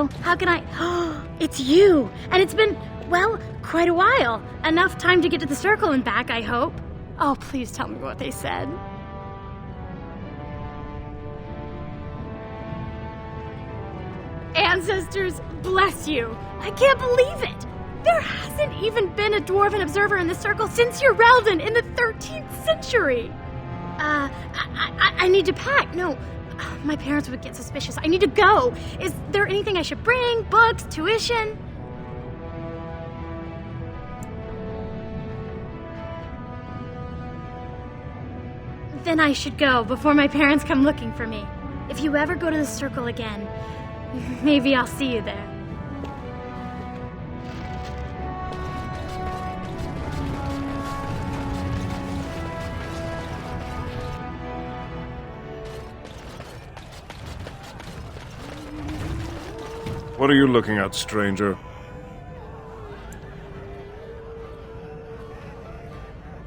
Hello, how can I... It's you! And it's been, well, quite a while. Enough time to get to the circle and back, I hope. Oh, please tell me what they said. Ancestors, bless you! I can't believe it! There hasn't even been a Dwarven observer in the circle since Urelden in the 13th century! I need to pack. No, my parents would get suspicious. I need to go. Is there anything I should bring? Books? Tuition? Then I should go before my parents come looking for me. If you ever go to the circle again, maybe I'll see you there. What are you looking at, stranger?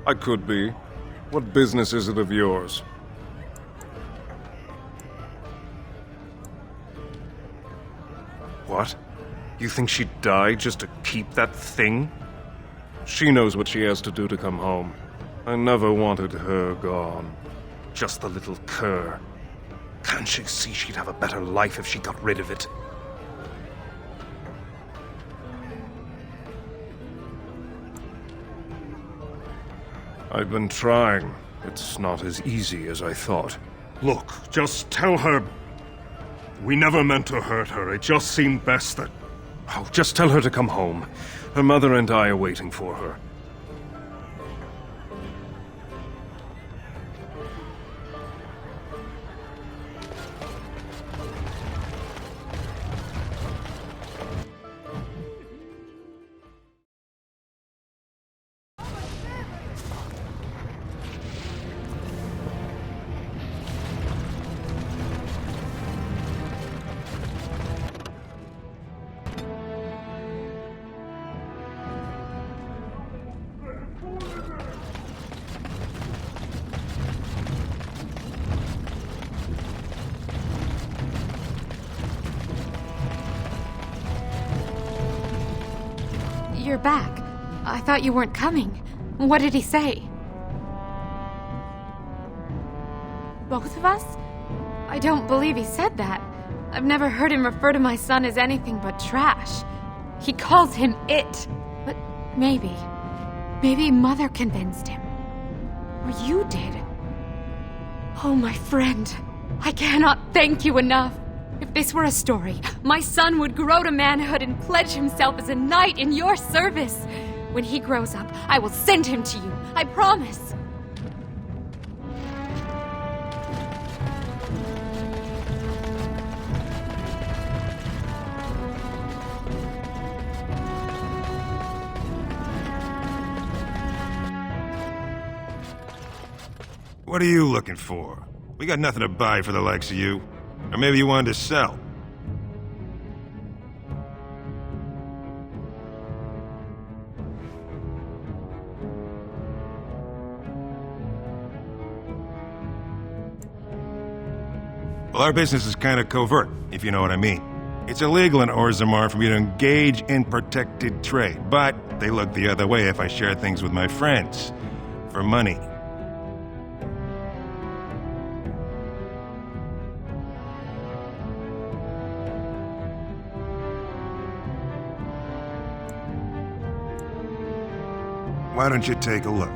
I could be. What business is it of yours? What? You think she'd die just to keep that thing? She knows what she has to do to come home. I never wanted her gone. Just the little cur. Can't she see she'd have a better life if she got rid of it? I've been trying. It's not as easy as I thought. Look, just tell her... We never meant to hurt her. It just seemed best that... Oh, just tell her to come home. Her mother and I are waiting for her. You're back. I thought you weren't coming. What did he say? Both of us? I don't believe he said that. I've never heard him refer to my son as anything but trash. He calls him it. But maybe Mother convinced him. Or you did. Oh, my friend. I cannot thank you enough. If this were a story, my son would grow to manhood and pledge himself as a knight in your service. When he grows up, I will send him to you. I promise. What are you looking for? We got nothing to buy for the likes of you. Or maybe you wanted to sell. Well, our business is kind of covert, if you know what I mean. It's illegal in Orzammar for me to engage in protected trade, but they look the other way if I share things with my friends. For money. Why don't you take a look?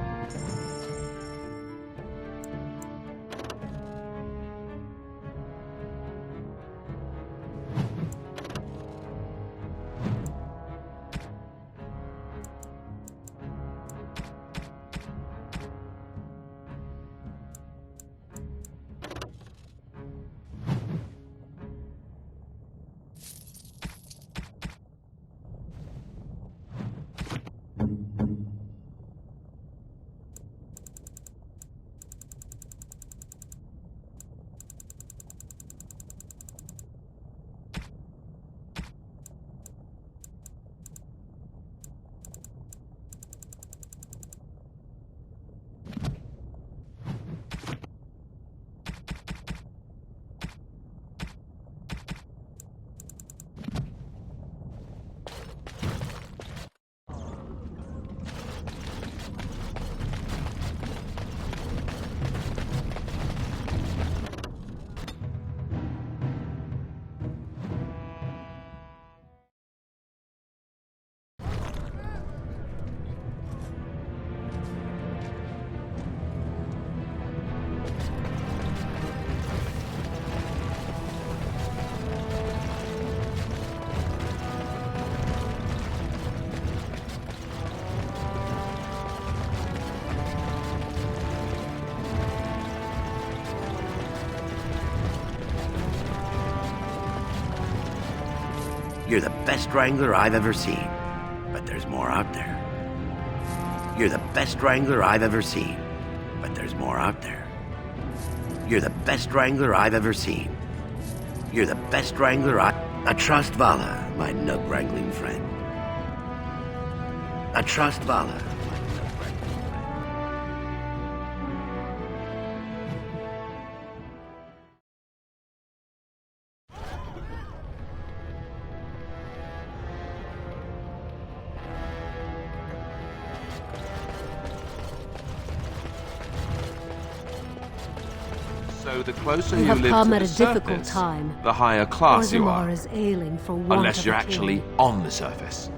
You're the best Wrangler I've ever seen, but there's more out there. You're the best Wrangler I've ever seen, but there's more out there. You're the best Wrangler I've ever seen. You're the best Wrangler I trust Vala, my nug wrangling friend. I trust Vala. So the closer You you have live come to at the a difficult surface, time. the higher class you Orzammar are. is ailing for want Unless of you're a actually king. on the surface.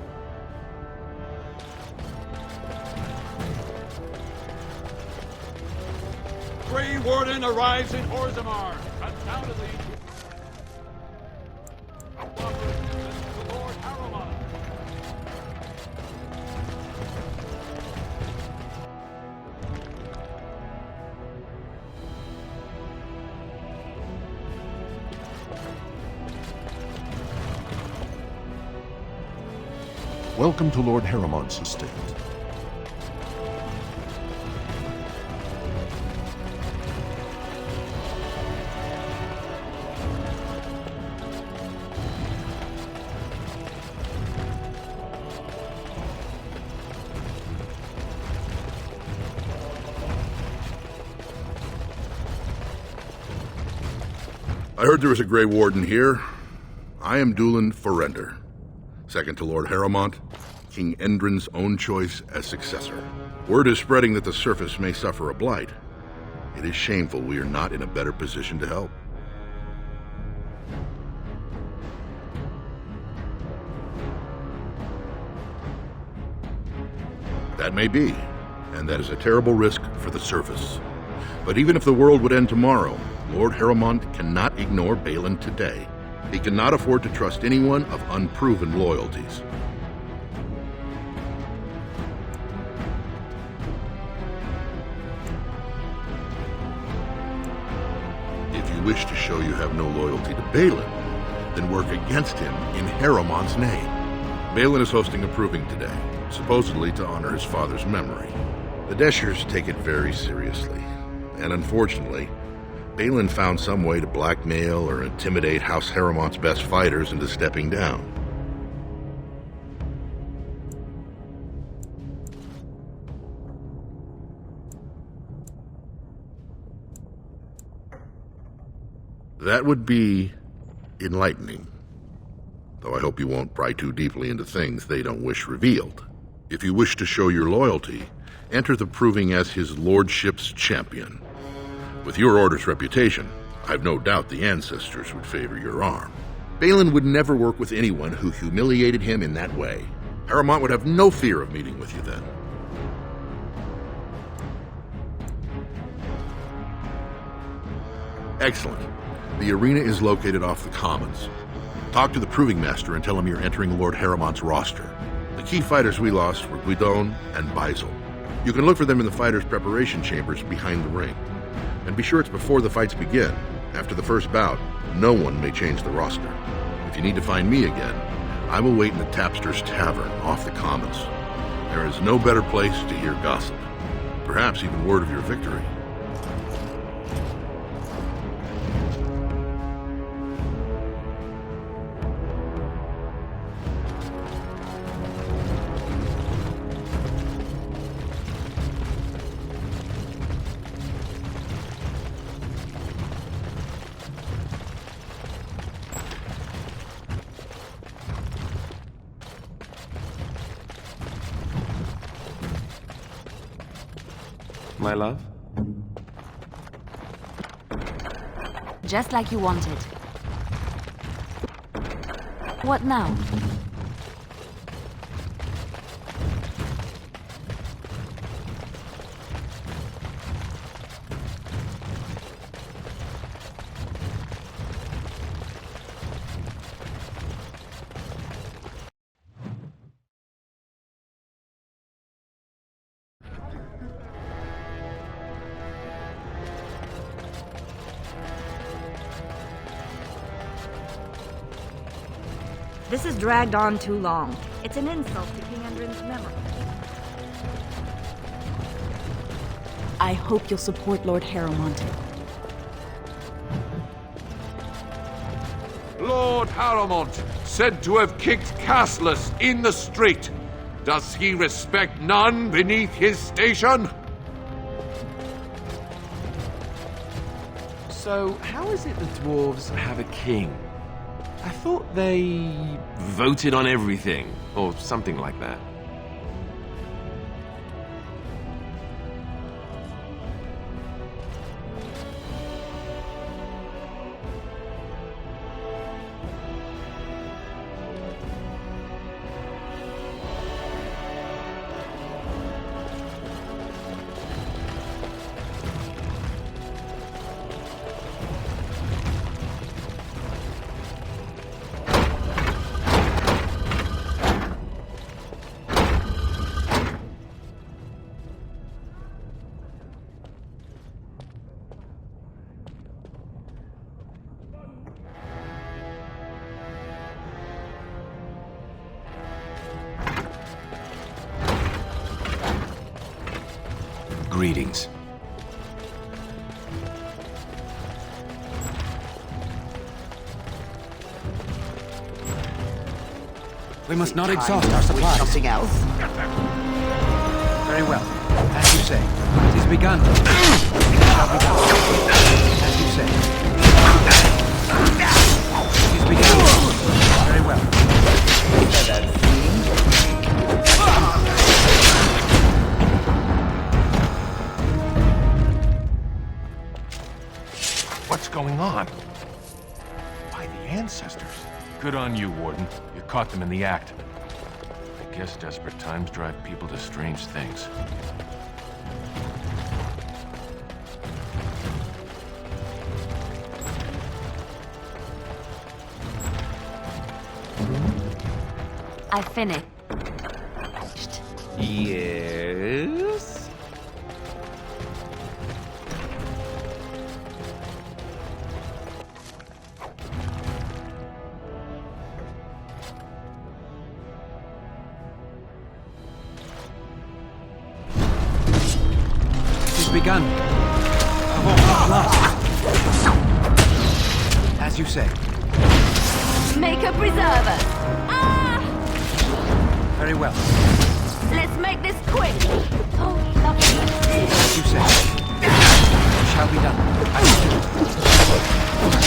Grey Warden arrives in Orzammar. Undoubtedly. The Lord Harrowmont. Welcome to Lord Harrowmont's estate. I heard there was a Grey Warden here. I am Dulin Forrender, second to Lord Harrowmont, King Endrin's own choice as successor. Word is spreading that the surface may suffer a blight. It is shameful we are not in a better position to help. That may be, and that is a terrible risk for the surface. But even if the world would end tomorrow, Lord Harrowmont cannot ignore Balin today. He cannot afford to trust anyone of unproven loyalties. If you wish to show you have no loyalty to Balin, then work against him in Harrowmont's name. Balin is hosting a proving today, supposedly to honor his father's memory. The Deshers take it very seriously, and unfortunately, Balin found some way to blackmail or intimidate House Harrowmont's best fighters into stepping down. That would be enlightening, though I hope you won't pry too deeply into things they don't wish revealed. If you wish to show your loyalty, enter the proving as his lordship's champion. With your order's reputation, I've no doubt the ancestors would favor your arm. Balin would never work with anyone who humiliated him in that way. Harrowmont would have no fear of meeting with you then. Excellent. The arena is located off the Commons. Talk to the Proving Master and tell him you're entering Lord Harrowmont's roster. The key fighters we lost were Guidon and Baisel. You can look for them in the fighters' preparation chambers behind the ring. And be sure it's before the fights begin. After the first bout, no one may change the roster. If you need to find me again, I will wait in the Tapster's Tavern off the Commons. There is no better place to hear gossip. Perhaps even word of your victory. My love? Just like you wanted. What now? This has dragged on too long. It's an insult to King Endrin's memory. I hope you'll support Lord Harrowmont. Lord Harrowmont, said to have kicked Castless in the street. Does he respect none beneath his station? So, how is it the dwarves have a king? I thought they voted on everything, or something like that. Greetings. We must not exhaust our supplies. Something else? Very well. As you say. It is begun. It shall be done. As you say. It is begun. Very well. What's going on? By the ancestors. Good on you, Warden. You caught them in the act. I guess desperate times drive people to strange things. I finished. Yes? Begun. As you say. Make a preserver. Ah! Very well. Let's make this quick. Oh, lovely. As you say. It shall be done.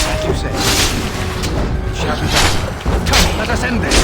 As you say. It shall be done. Come, let us end this.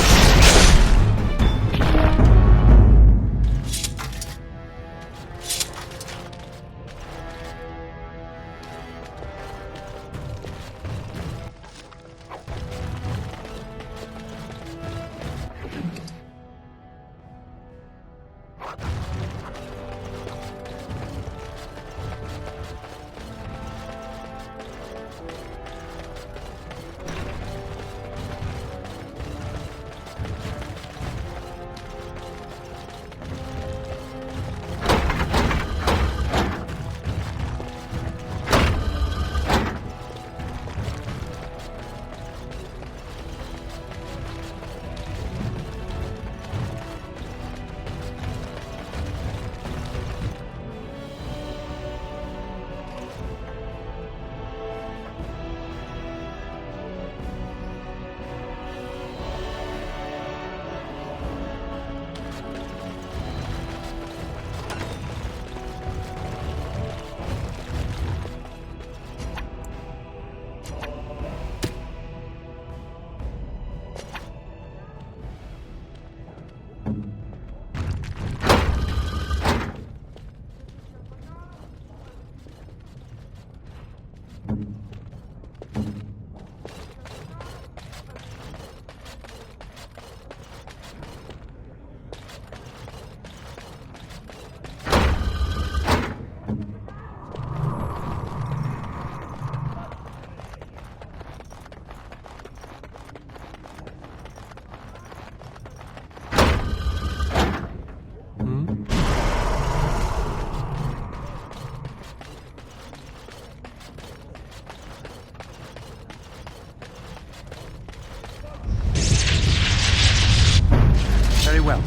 well.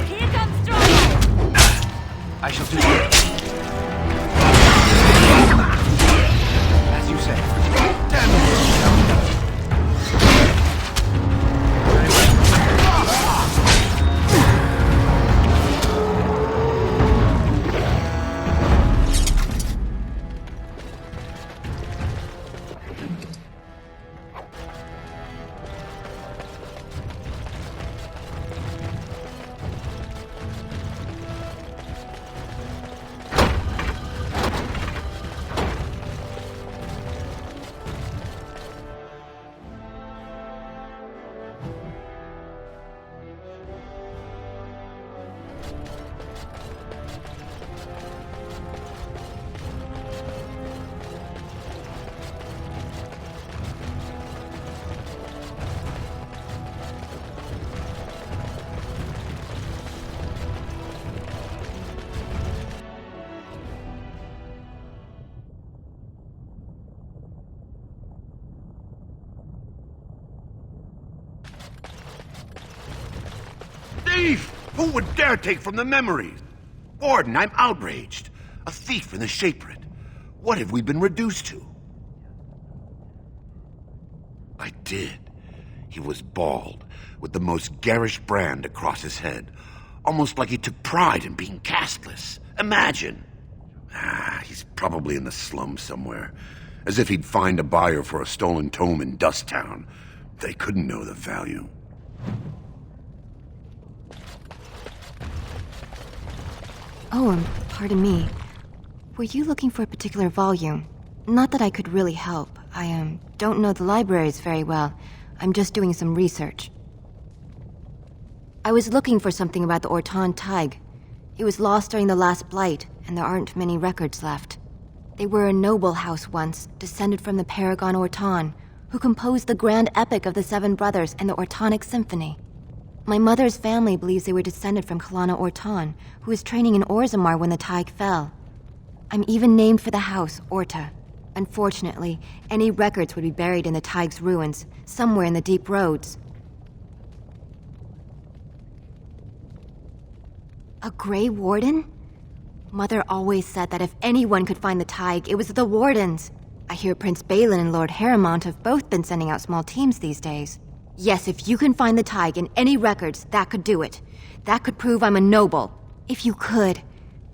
Here comes Stronghold! I shall do it. As you say. Damn it! Very well. Thief! Who would dare take from the memories? Warden, I'm outraged. A thief in the Shapered. What have we been reduced to? I did. He was bald, with the most garish brand across his head. Almost like he took pride in being castless. Imagine! He's probably in the slums somewhere. As if he'd find a buyer for a stolen tome in Dust Town. They couldn't know the value. Oh, pardon me. Were you looking for a particular volume? Not that I could really help. I, don't know the libraries very well. I'm just doing some research. I was looking for something about the Orton Tig. It was lost during the last Blight, and there aren't many records left. They were a noble house once, descended from the Paragon Orton, who composed the grand epic of the Seven Brothers and the Ortonic Symphony. My mother's family believes they were descended from Kalana Orton, who was training in Orzammar when the Tig fell. I'm even named for the house, Orta. Unfortunately, any records would be buried in the Tig's ruins, somewhere in the deep roads. A Grey Warden? Mother always said that if anyone could find the Tig, it was the Wardens. I hear Prince Balin and Lord Harrowmont have both been sending out small teams these days. Yes, if you can find the Tig in any records, that could do it. That could prove I'm a noble. If you could.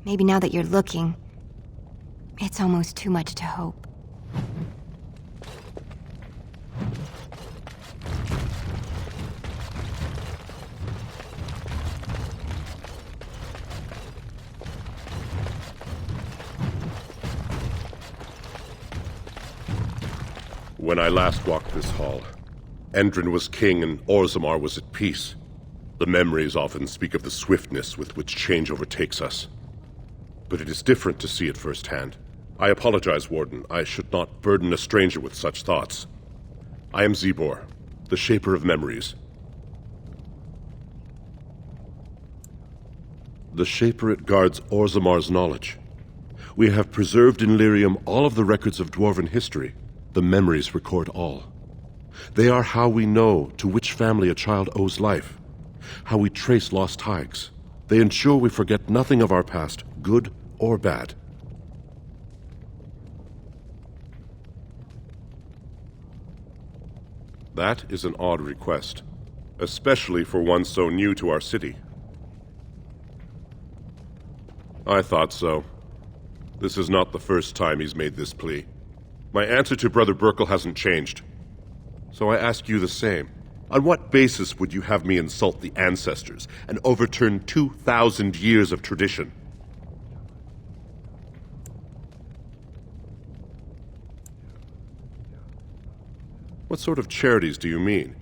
Maybe now that you're looking. It's almost too much to hope. When I last walked this hall, Endrin was king and Orzammar was at peace. The memories often speak of the swiftness with which change overtakes us. But it is different to see it firsthand. I apologize, Warden. I should not burden a stranger with such thoughts. I am Zebor, the Shaper of Memories. The Shaperate guards Orzammar's knowledge. We have preserved in Lyrium all of the records of Dwarven history. The memories record all. They are how we know to which family a child owes life, how we trace lost Tigs. They ensure we forget nothing of our past, good or bad. That is an odd request, especially for one so new to our city. I thought so. This is not the first time he's made this plea. My answer to Brother Burkle hasn't changed. So I ask you the same. On what basis would you have me insult the ancestors and overturn 2,000 years of tradition? What sort of charities do you mean?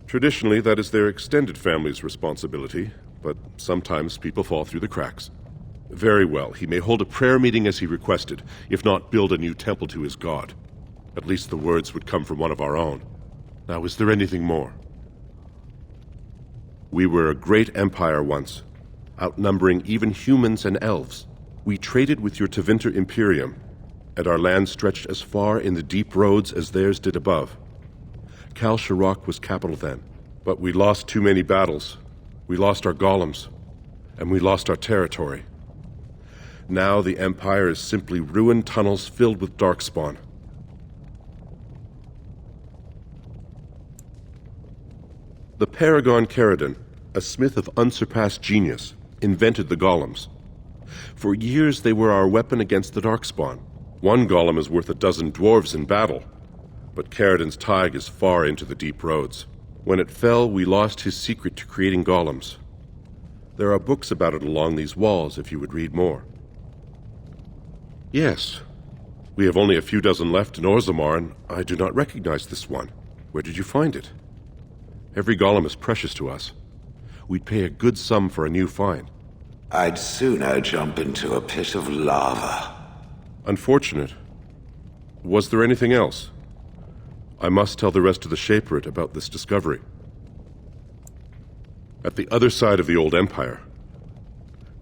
Traditionally, that is their extended family's responsibility, but sometimes people fall through the cracks. Very well, he may hold a prayer meeting as he requested, if not build a new temple to his god. At least the words would come from one of our own. Now, is there anything more? We were a great empire once. outnumbering even humans and elves. We traded with your Tevinter Imperium, and our land stretched as far in the deep roads as theirs did above. Kal Sharok was capital then, but we lost too many battles. We lost our golems, and we lost our territory. Now the Empire is simply ruined tunnels filled with darkspawn. The Paragon Caridon, a smith of unsurpassed genius, invented the golems. For years they were our weapon against the darkspawn. One golem is worth a dozen dwarves in battle, but Caridon's thaig is far into the deep roads. When it fell, we lost his secret to creating golems. There are books about it along these walls if you would read more. Yes, we have only a few dozen left in Orzammar, and I do not recognize this one. Where did you find it? Every golem is precious to us. We'd pay a good sum for a new find. I'd sooner jump into a pit of lava. Unfortunate. Was there anything else? I must tell the rest of the Shaperate about this discovery. At the other side of the old Empire,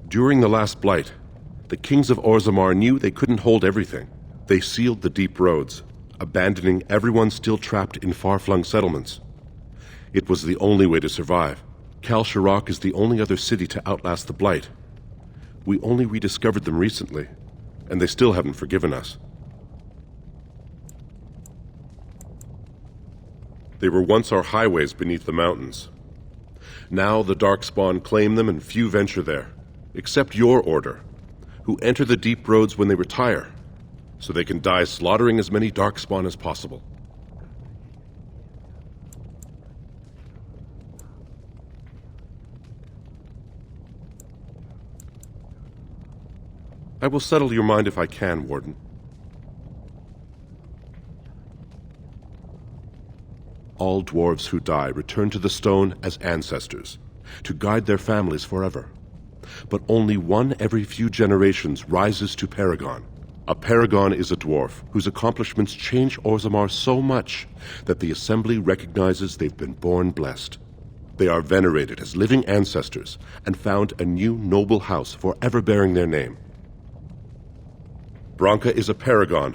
during the last Blight, the kings of Orzammar knew they couldn't hold everything. They sealed the deep roads, abandoning everyone still trapped in far-flung settlements. It was the only way to survive. Kal Sharok is the only other city to outlast the Blight. We only rediscovered them recently, and they still haven't forgiven us. They were once our highways beneath the mountains. Now the Darkspawn claim them and few venture there, except your order, who enter the deep roads when they retire, so they can die slaughtering as many Darkspawn as possible. I will settle your mind if I can, Warden. All dwarves who die return to the stone as ancestors, to guide their families forever. But only one every few generations rises to Paragon. A Paragon is a dwarf whose accomplishments change Orzammar so much that the Assembly recognizes they've been born blessed. They are venerated as living ancestors and found a new noble house forever bearing their name. Branka is a Paragon,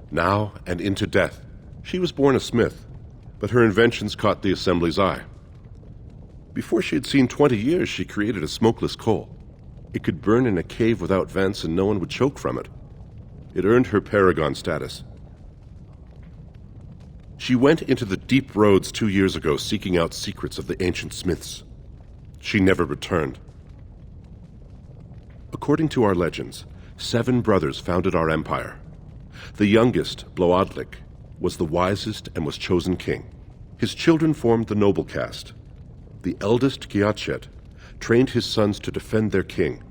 now and into death. She was born a smith, but her inventions caught the Assembly's eye. Before she had seen 20 years, she created a smokeless coal. It could burn in a cave without vents and no one would choke from it. It earned her Paragon status. She went into the deep roads 2 years ago seeking out secrets of the ancient smiths. She never returned. According to our legends, 7 brothers founded our empire. The youngest, Bloadlik, was the wisest and was chosen king. His children formed the noble caste. The eldest, Giachet, trained his sons to defend their king.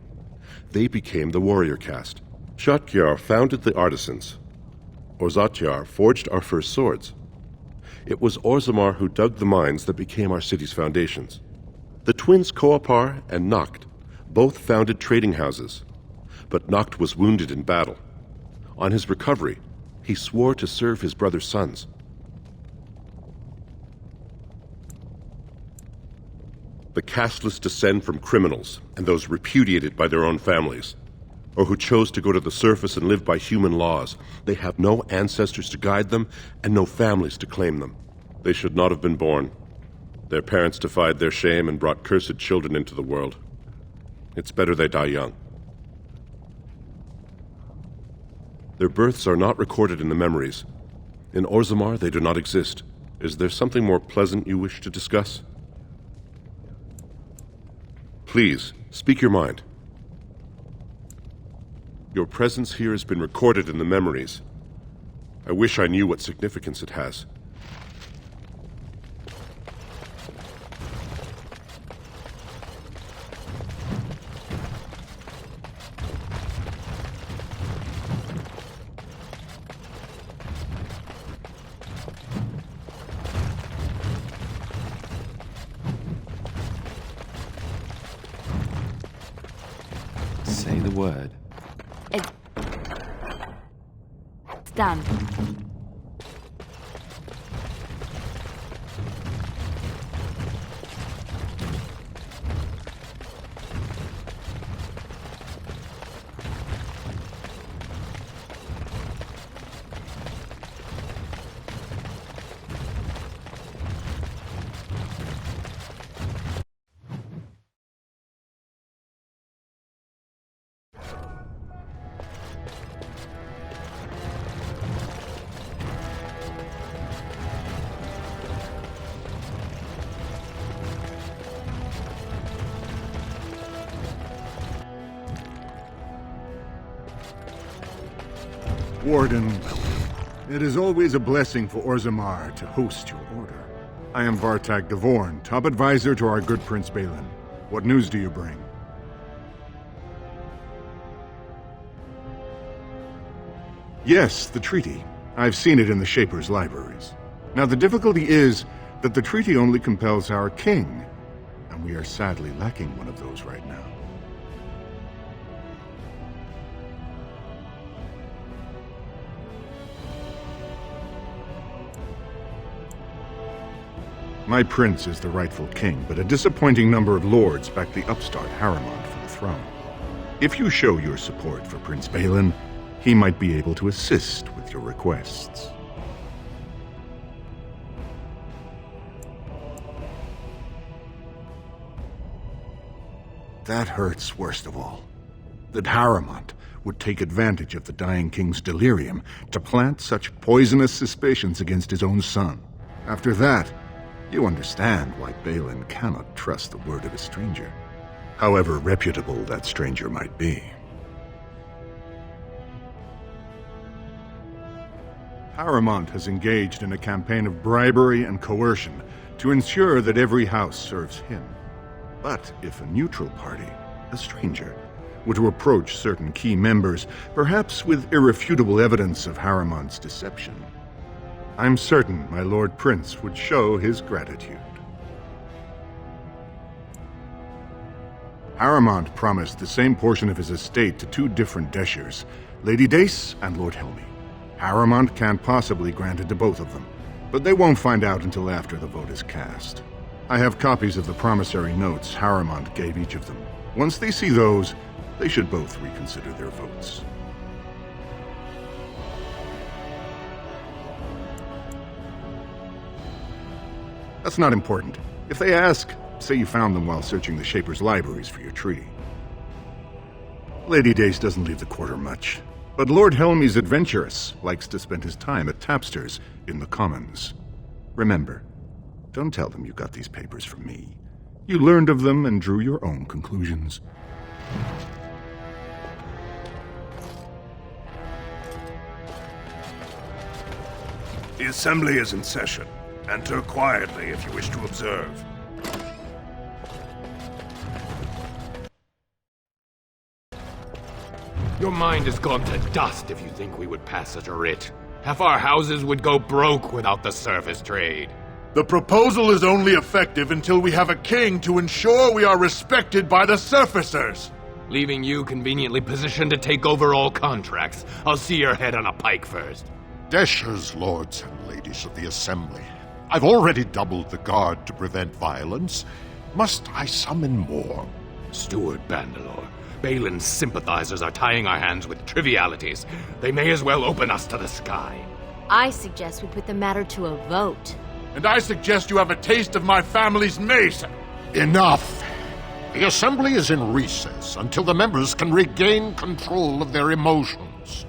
They became the warrior caste. Shatgyar founded the artisans. Orzatyar forged our first swords. It was Orzammar who dug the mines that became our city's foundations. The twins Koapar and Noct both founded trading houses, but Noct was wounded in battle. On his recovery, he swore to serve his brother's sons. The casteless descend from criminals and those repudiated by their own families, or who chose to go to the surface and live by human laws. They have no ancestors to guide them and no families to claim them. They should not have been born. Their parents defied their shame and brought cursed children into the world. It's better they die young. Their births are not recorded in the memories. In Orzammar, they do not exist. Is there something more pleasant you wish to discuss? Please, speak your mind. Your presence here has been recorded in the memories. I wish I knew what significance it has. Say the word. It's done. Warden, it is always a blessing for Orzammar to host your order. I am Vartag Devorn, top advisor to our good Prince Balin. What news do you bring? Yes, the treaty. I've seen it in the Shaper's libraries. Now, the difficulty is that the treaty only compels our king, and we are sadly lacking one of those right now. My prince is the rightful king, but a disappointing number of lords back the upstart Harrimond for the throne. If you show your support for Prince Balin, he might be able to assist with your requests. That hurts worst of all. That Harrimond would take advantage of the dying king's delirium to plant such poisonous suspicions against his own son. After that, you understand why Balin cannot trust the word of a stranger, however reputable that stranger might be. Harrimond has engaged in a campaign of bribery and coercion to ensure that every house serves him. But if a neutral party, a stranger, were to approach certain key members, perhaps with irrefutable evidence of Harrimond's deception, I'm certain my Lord Prince would show his gratitude. Harrimond promised the same portion of his estate to two different Deshers, Lady Dace and Lord Helmy. Harrimond can't possibly grant it to both of them, but they won't find out until after the vote is cast. I have copies of the promissory notes Harrimond gave each of them. Once they see those, they should both reconsider their votes. That's not important. If they ask, say you found them while searching the Shaper's libraries for your treaty. Lady Dace doesn't leave the quarter much, but Lord Helmy's adventurous, likes to spend his time at tapsters in the Commons. Remember, don't tell them you got these papers from me. You learned of them and drew your own conclusions. The Assembly is in session. Enter quietly if you wish to observe. Your mind has gone to dust if you think we would pass such a writ. Half our houses would go broke without the service trade. The proposal is only effective until we have a king to ensure we are respected by the surfacers. Leaving you conveniently positioned to take over all contracts. I'll see your head on a pike first. Deshers, lords and ladies of the Assembly. I've already doubled the guard to prevent violence. Must I summon more? Steward Bandalore, Balin's sympathizers are tying our hands with trivialities. They may as well open us to the sky. I suggest we put the matter to a vote. And I suggest you have a taste of my family's mace. Enough! The Assembly is in recess until the members can regain control of their emotions.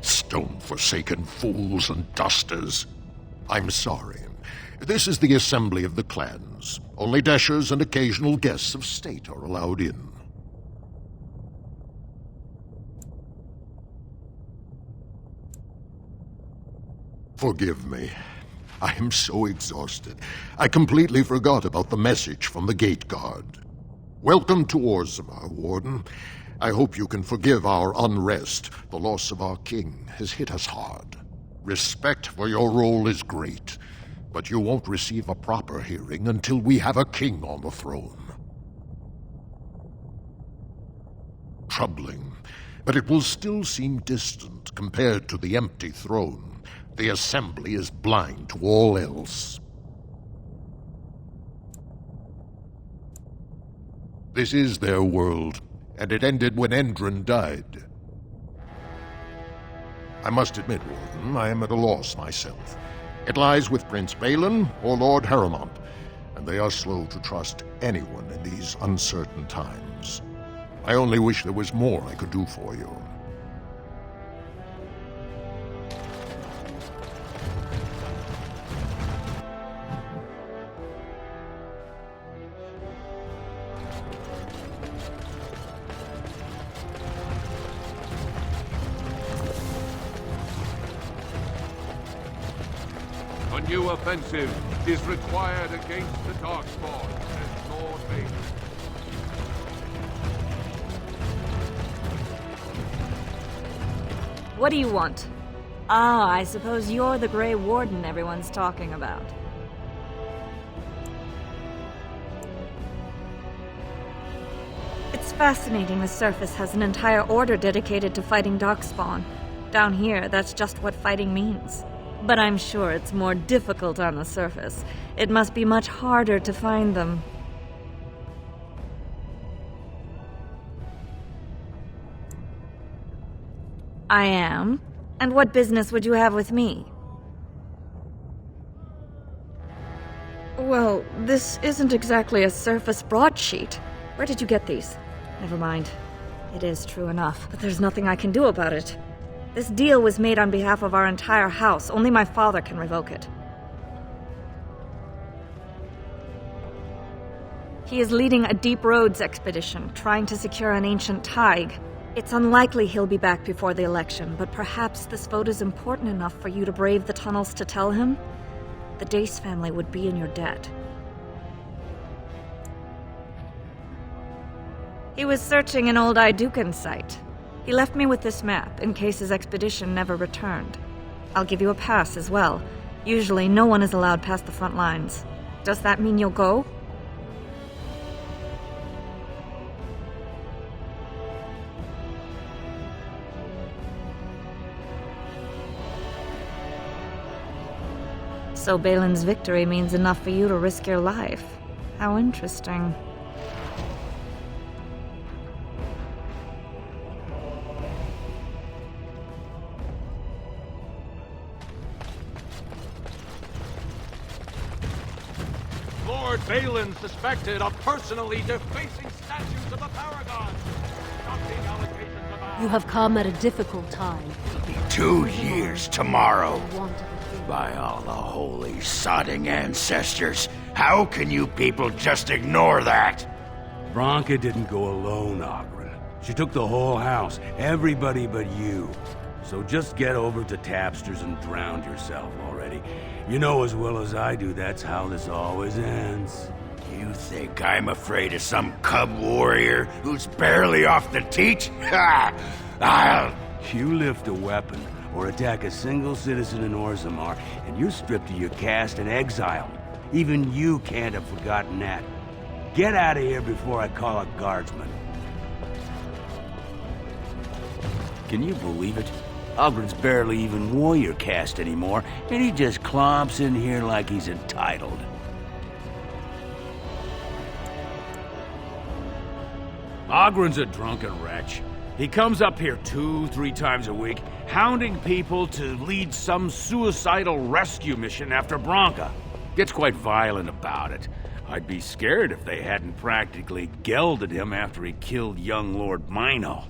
Stone-forsaken fools and dusters. I'm sorry. This is the Assembly of the Clans. Only Deshers and occasional guests of state are allowed in. Forgive me. I am so exhausted. I completely forgot about the message from the gate guard. Welcome to Orzammar, Warden. I hope you can forgive our unrest. The loss of our king has hit us hard. Respect for your role is great, but you won't receive a proper hearing until we have a king on the throne. Troubling, but it will still seem distant compared to the empty throne. The Assembly is blind to all else. This is their world, and it ended when Endrin died. I must admit, Warden, I am at a loss myself. It lies with Prince Balin or Lord Harrimond, and they are slow to trust anyone in these uncertain times. I only wish there was more I could do for you. A new offensive is required against the Darkspawn, says Lord Vader. What do you want? Ah, I suppose you're the Grey Warden everyone's talking about. It's fascinating the surface has an entire order dedicated to fighting Darkspawn. Down here, that's just what fighting means. But I'm sure it's more difficult on the surface. It must be much harder to find them. I am. And what business would you have with me? Well, this isn't exactly a surface broadsheet. Where did you get these? Never mind. It is true enough, but there's nothing I can do about it. This deal was made on behalf of our entire house. Only my father can revoke it. He is leading a Deep Roads expedition, trying to secure an ancient Tig. It's unlikely he'll be back before the election, but perhaps this vote is important enough for you to brave the tunnels to tell him? The Dace family would be in your debt. He was searching an old Idukan site. He left me with this map, in case his expedition never returned. I'll give you a pass as well. Usually, no one is allowed past the front lines. Does that mean you'll go? So Balin's victory means enough for you to risk your life. How interesting. Lord Balin suspected of personally defacing statues of the Paragon. Stopping allegations of You have come at a difficult time. 2 years tomorrow. By all the holy sodding ancestors, how can you people just ignore that? Branka didn't go alone, Oghren. She took the whole house, everybody but you. So just get over to Tapster's and drown yourself already. You know as well as I do that's how this always ends. You think I'm afraid of some cub warrior who's barely off the teat? Ha! You lift a weapon or attack a single citizen in Orzammar, and you're stripped of your caste and exiled. Even you can't have forgotten that. Get out of here before I call a guardsman. Can you believe it? Ogren's barely even warrior caste anymore, and he just clomps in here like he's entitled. Ogren's a drunken wretch. He comes up here 2-3 times a week, hounding people to lead some suicidal rescue mission after Branka. Gets quite violent about it. I'd be scared if they hadn't practically gelded him after he killed young Lord Mino.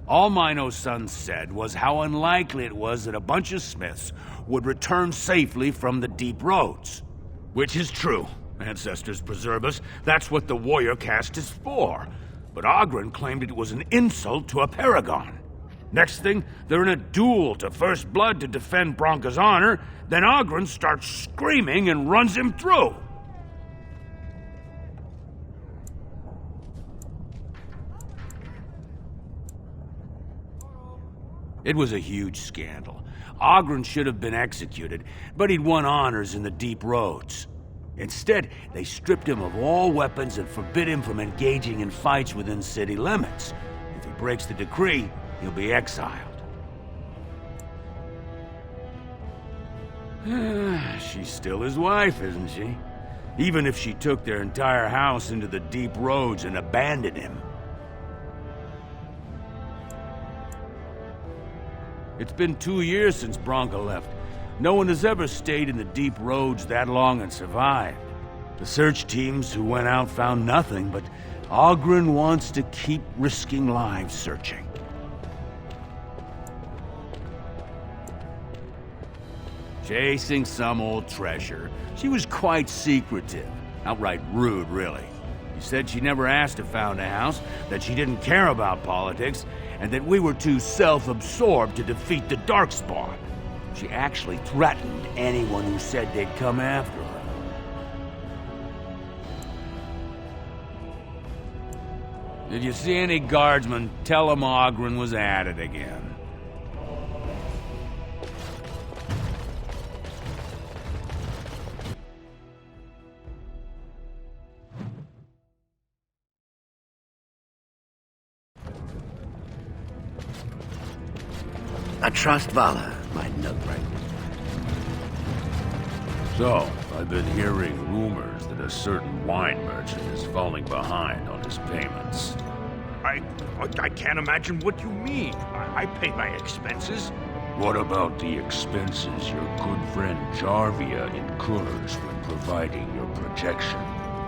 All Mino's son said was how unlikely it was that a bunch of Smiths would return safely from the Deep Roads. Which is true. Ancestors preserve us. That's what the warrior caste is for. But Oghren claimed it was an insult to a paragon. Next thing, they're in a duel to first blood to defend Branka's honor, then Oghren starts screaming and runs him through. It was a huge scandal. Oghren should have been executed, but he'd won honors in the Deep Roads. Instead, they stripped him of all weapons and forbid him from engaging in fights within city limits. If he breaks the decree, he'll be exiled. She's still his wife, isn't she? Even if she took their entire house into the Deep Roads and abandoned him. It's been 2 years since Branka left. No one has ever stayed in the Deep Roads that long and survived. The search teams who went out found nothing, but Oghren wants to keep risking lives searching. Chasing some old treasure. She was quite secretive. Outright rude, really. She said she never asked if found a house, that she didn't care about politics, and that we were too self-absorbed to defeat the Darkspawn. She actually threatened anyone who said they'd come after her. Did you see any guardsmen? Tell them Oghren was at it again. A trust Vala, my Nugbright. So, I've been hearing rumors that a certain wine merchant is falling behind on his payments. I can't imagine what you mean. I pay my expenses. What about the expenses your good friend Jarvia incurs when providing your protection?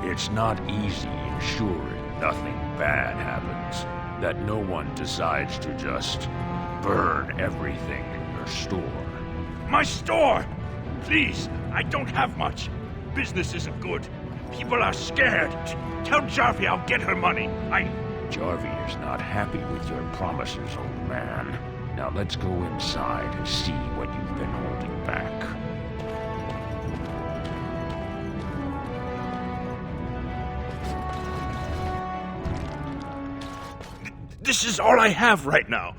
It's not easy ensuring nothing bad happens, that no one decides to just burn everything in your store. My store! Please, I don't have much. Business isn't good. People are scared. Tell Jarvia I'll get her money. Jarvia's not happy with your promises, old man. Now let's go inside and see what you've been holding back. This is all I have right now.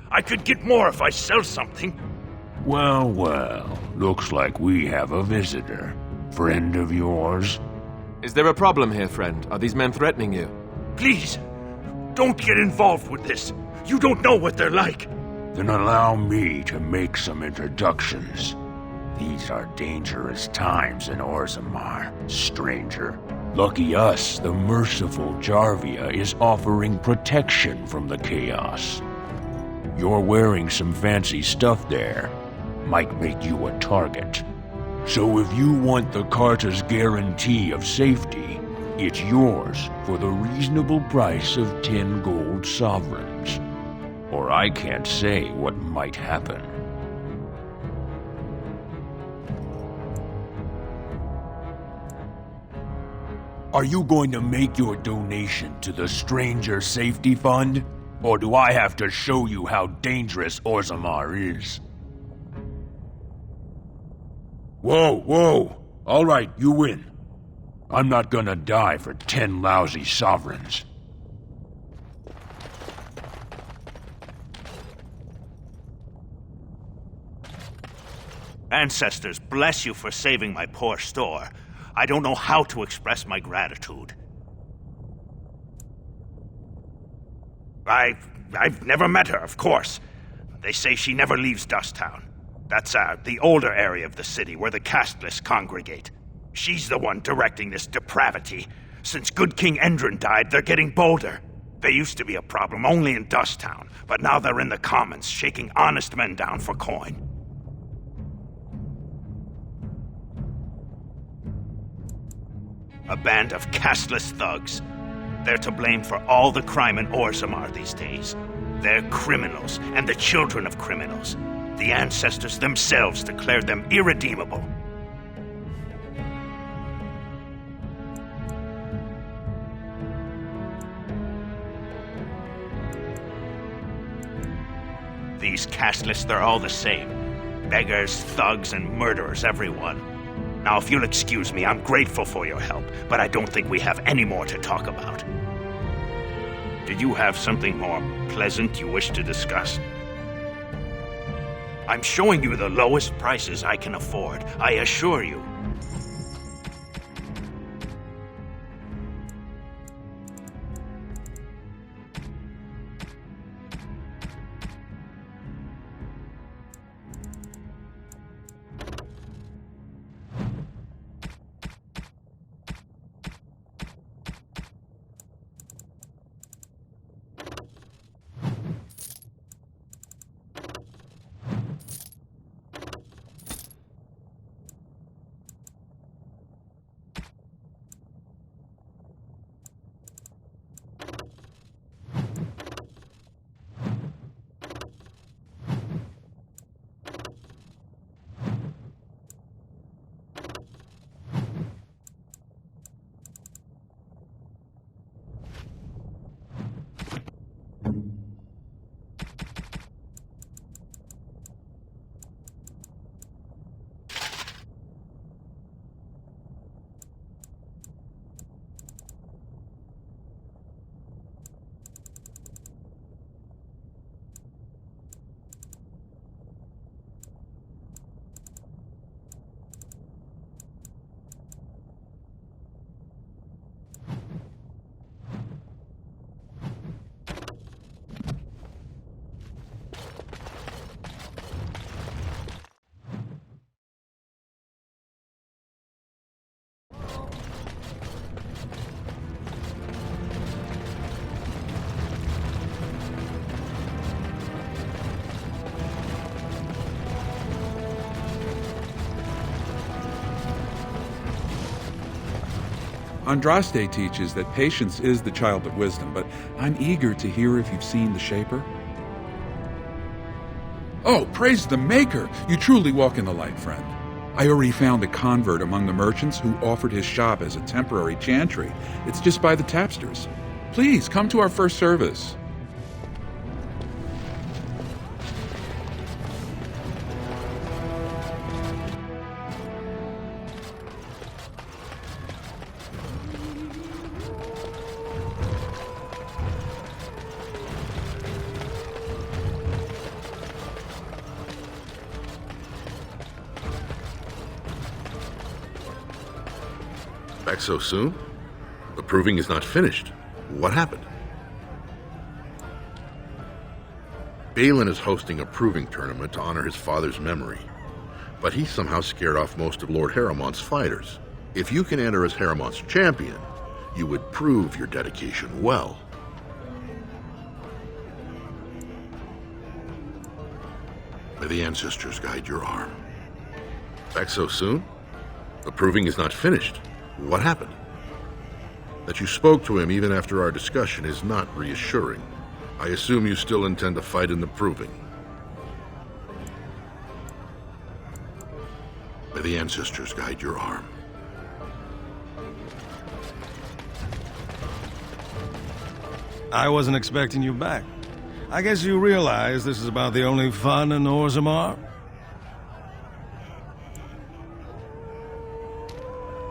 I could get more if I sell something. Well, well. Looks like we have a visitor. Friend of yours? Is there a problem here, friend? Are these men threatening you? Please, don't get involved with this. You don't know what they're like. Then allow me to make some introductions. These are dangerous times in Orzammar, stranger. Lucky us, the merciful Jarvia is offering protection from the chaos. You're wearing some fancy stuff there. Might make you a target. So if you want the Carta's guarantee of safety, it's yours for the reasonable price of 10 gold sovereigns. Or I can't say what might happen. Are you going to make your donation to the Stranger Safety Fund? Or do I have to show you how dangerous Orzammar is? Whoa, whoa! All right, you win. I'm not gonna die for 10 lousy sovereigns. Ancestors, bless you for saving my poor store. I don't know how to express my gratitude. I've never met her, of course. They say she never leaves Dusttown. That's the older area of the city where the casteless congregate. She's the one directing this depravity. Since good King Endrin died, they're getting bolder. They used to be a problem only in Dusttown, but now they're in the commons, shaking honest men down for coin. A band of casteless thugs. They're to blame for all the crime in Orzammar these days. They're criminals, and the children of criminals. The ancestors themselves declared them irredeemable. These casteless, they're all the same. Beggars, thugs, and murderers, everyone. Now, if you'll excuse me, I'm grateful for your help, but I don't think we have any more to talk about. Did you have something more pleasant you wish to discuss? I'm showing you the lowest prices I can afford, I assure you. Andraste teaches that patience is the child of wisdom, but I'm eager to hear if you've seen the Shaper. Oh, praise the Maker! You truly walk in the light, friend. I already found a convert among the merchants who offered his shop as a temporary chantry. It's just by the tapsters. Please, come to our first service. Back so soon? The proving is not finished. What happened? Balin is hosting a proving tournament to honor his father's memory. But he somehow scared off most of Lord Harrimon's fighters. If you can enter as Harrimon's champion, you would prove your dedication well. May the ancestors guide your arm. Back so soon? The proving is not finished. What happened? That you spoke to him even after our discussion is not reassuring. I assume you still intend to fight in the proving. May the ancestors guide your arm. I wasn't expecting you back. I guess you realize this is about the only fun in Orzammar?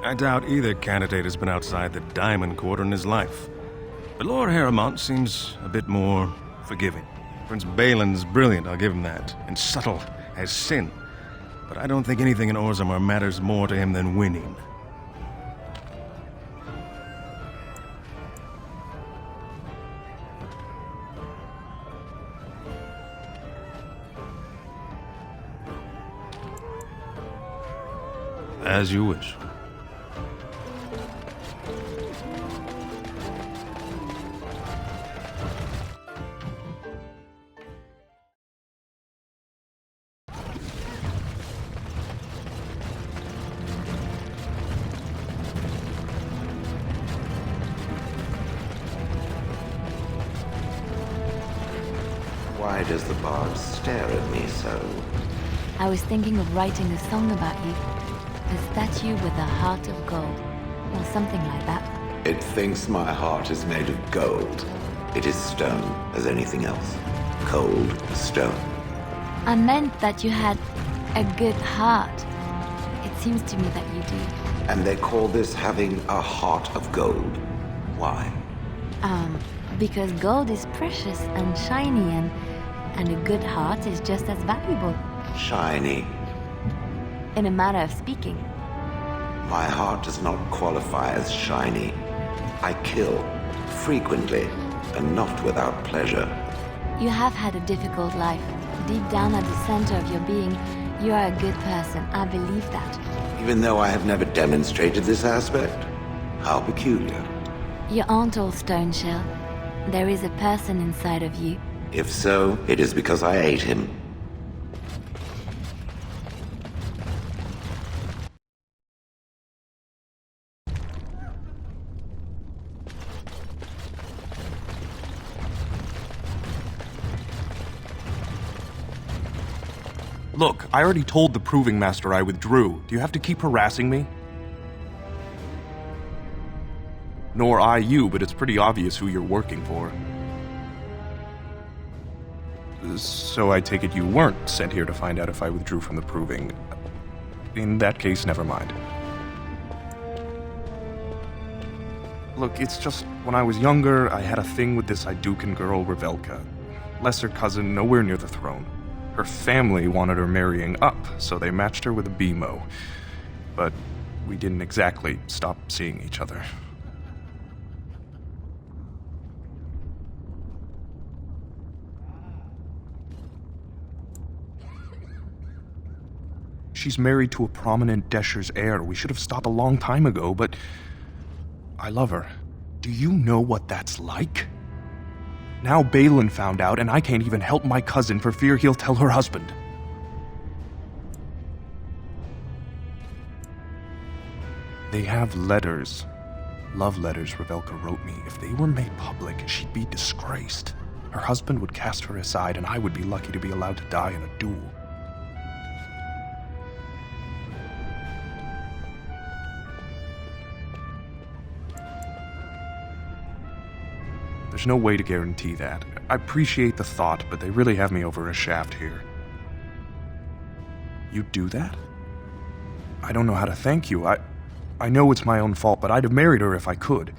I doubt either candidate has been outside the Diamond Quarter in his life. But Lord Harrimont seems a bit more forgiving. Prince Balin's brilliant, I'll give him that, and subtle as sin. But I don't think anything in Orzammar matters more to him than winning. As you wish. Why does the bard stare at me so? I was thinking of writing a song about you. A statue with a heart of gold, or something like that. It thinks my heart is made of gold. It is stone as anything else. Cold stone. I meant that you had a good heart. It seems to me that you do. And they call this having a heart of gold. Why? Because gold is precious and shiny, and a good heart is just as valuable. Shiny. In a manner of speaking. My heart does not qualify as shiny. I kill, frequently, and not without pleasure. You have had a difficult life. Deep down at the center of your being, you are a good person. I believe that. Even though I have never demonstrated this aspect? How peculiar. You aren't all stone shell. There is a person inside of you. If so, it is because I ate him. Look, I already told the Proving Master I withdrew. Do you have to keep harassing me? Nor I you, but it's pretty obvious who you're working for. So I take it you weren't sent here to find out if I withdrew from the Proving. In that case, never mind. Look, it's just, when I was younger, I had a thing with this Idukan girl, Revelka. Lesser cousin, nowhere near the throne. Her family wanted her marrying up, so they matched her with a BMO. But we didn't exactly stop seeing each other. She's married to a prominent Desher's heir. We should have stopped a long time ago, but I love her. Do you know what that's like? Now Balin found out, and I can't even help my cousin for fear he'll tell her husband. They have letters. love letters Revelka wrote me, if they were made public, she'd be disgraced. Her husband would cast her aside, and I would be lucky to be allowed to die in a duel. There's no way to guarantee that. I appreciate the thought, but they really have me over a shaft here. You'd do that? I don't know how to thank you. I know it's my own fault, but I'd have married her if I could.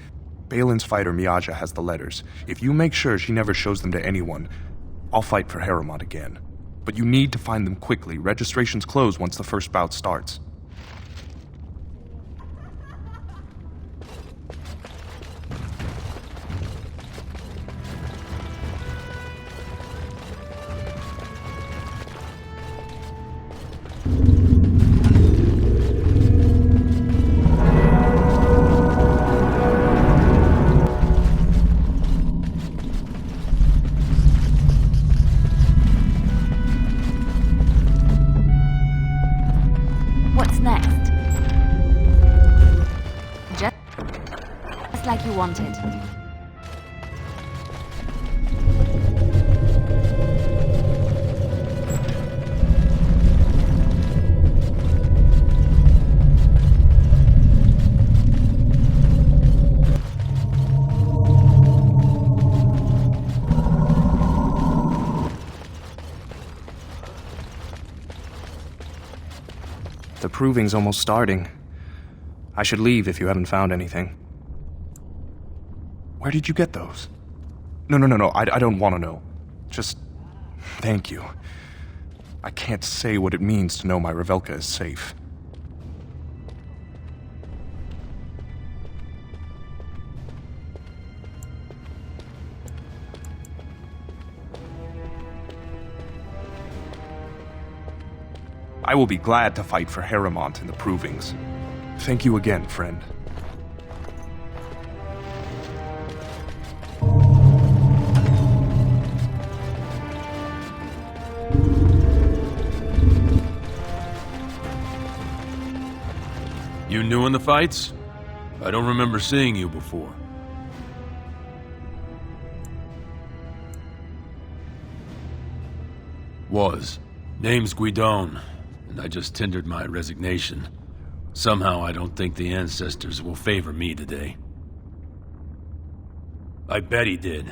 Balin's fighter Miaja has the letters. If you make sure she never shows them to anyone, I'll fight for Harrimont again. But you need to find them quickly. Registrations close once the first bout starts. Like you wanted. The proving's almost starting. I should leave if you haven't found anything. Where did you get those? No, I don't want to know. Just thank you. I can't say what it means to know my Revelka is safe. I will be glad to fight for Harrimont in the provings. Thank you again, friend. You new in the fights? I don't remember seeing you before. Name's Guidon, and I just tendered my resignation. Somehow I don't think the ancestors will favor me today. I bet he did.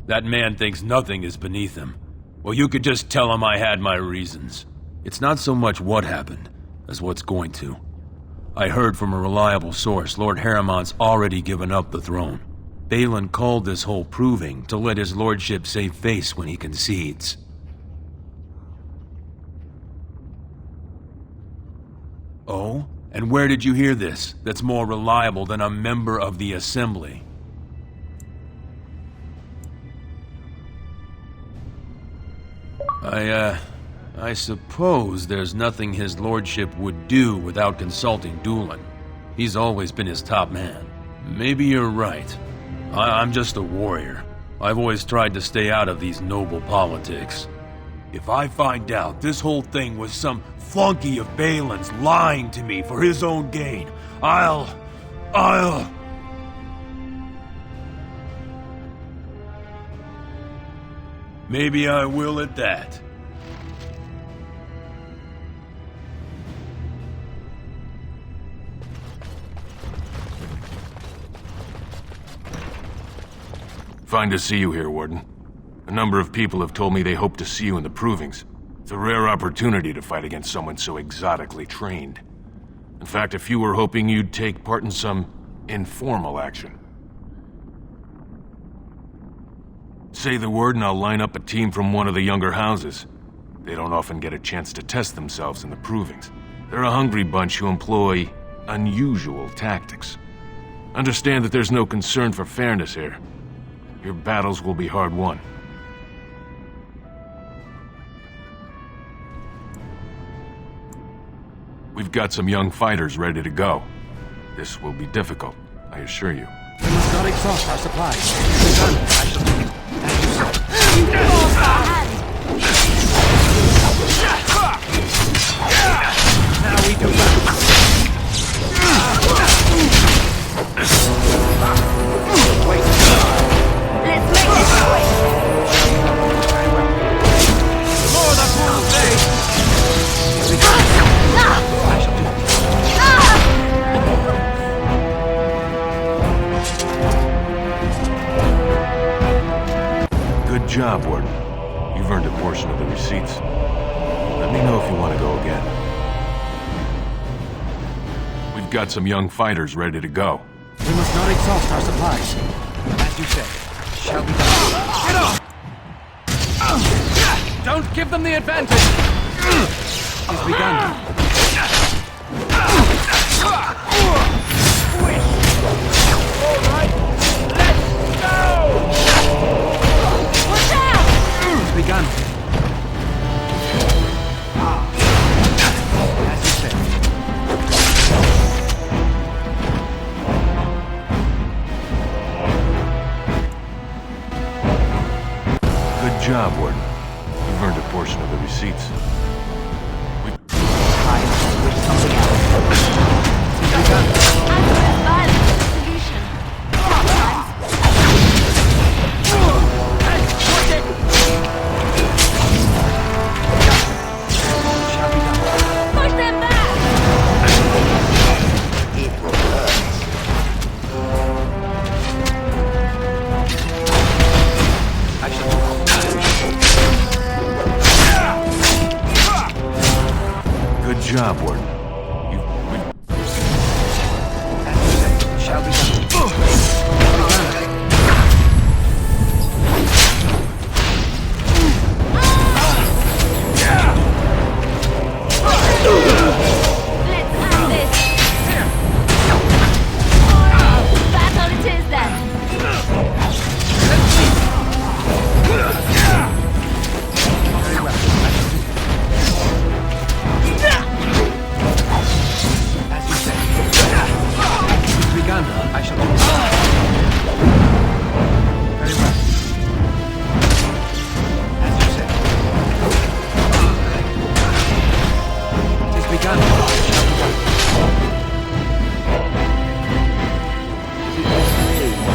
That man thinks nothing is beneath him. Well, you could just tell him I had my reasons. It's not so much what happened, as what's going to. I heard from a reliable source Lord Harrimont's already given up the throne. Balin called this whole proving to let his lordship save face when he concedes. Oh? And where did you hear this that's more reliable than a member of the Assembly? I suppose there's nothing his lordship would do without consulting Dulin. He's always been his top man. Maybe you're right. I'm just a warrior. I've always tried to stay out of these noble politics. If I find out this whole thing was some flunky of Balin's lying to me for his own gain, I'll... Maybe I will at that. Fine to see you here, Warden. A number of people have told me they hope to see you in the provings. It's a rare opportunity to fight against someone so exotically trained. In fact, a few were hoping you'd take part in some informal action. Say the word and I'll line up a team from one of the younger houses. They don't often get a chance to test themselves in the provings. They're a hungry bunch who employ unusual tactics. Understand that there's no concern for fairness here. Your battles will be hard won. We've got some young fighters ready to go. This will be difficult, I assure you. We must not exhaust our supplies. I shall do it. Now we do that. portion of the receipts. Let me know if you want to go again. We've got some young fighters ready to go. We must not exhaust our supplies. As you say, shall we done? Get off! Don't give them the advantage! It's begun. All right, let's go! Watch out! It's begun. As you said. Good job, Warden. You've earned a portion of the receipts. Push them back! Good job, Warden. Shall be done. Battle it is then! As you say. It's begun. I shall do it. Very well. As you say. It is begun.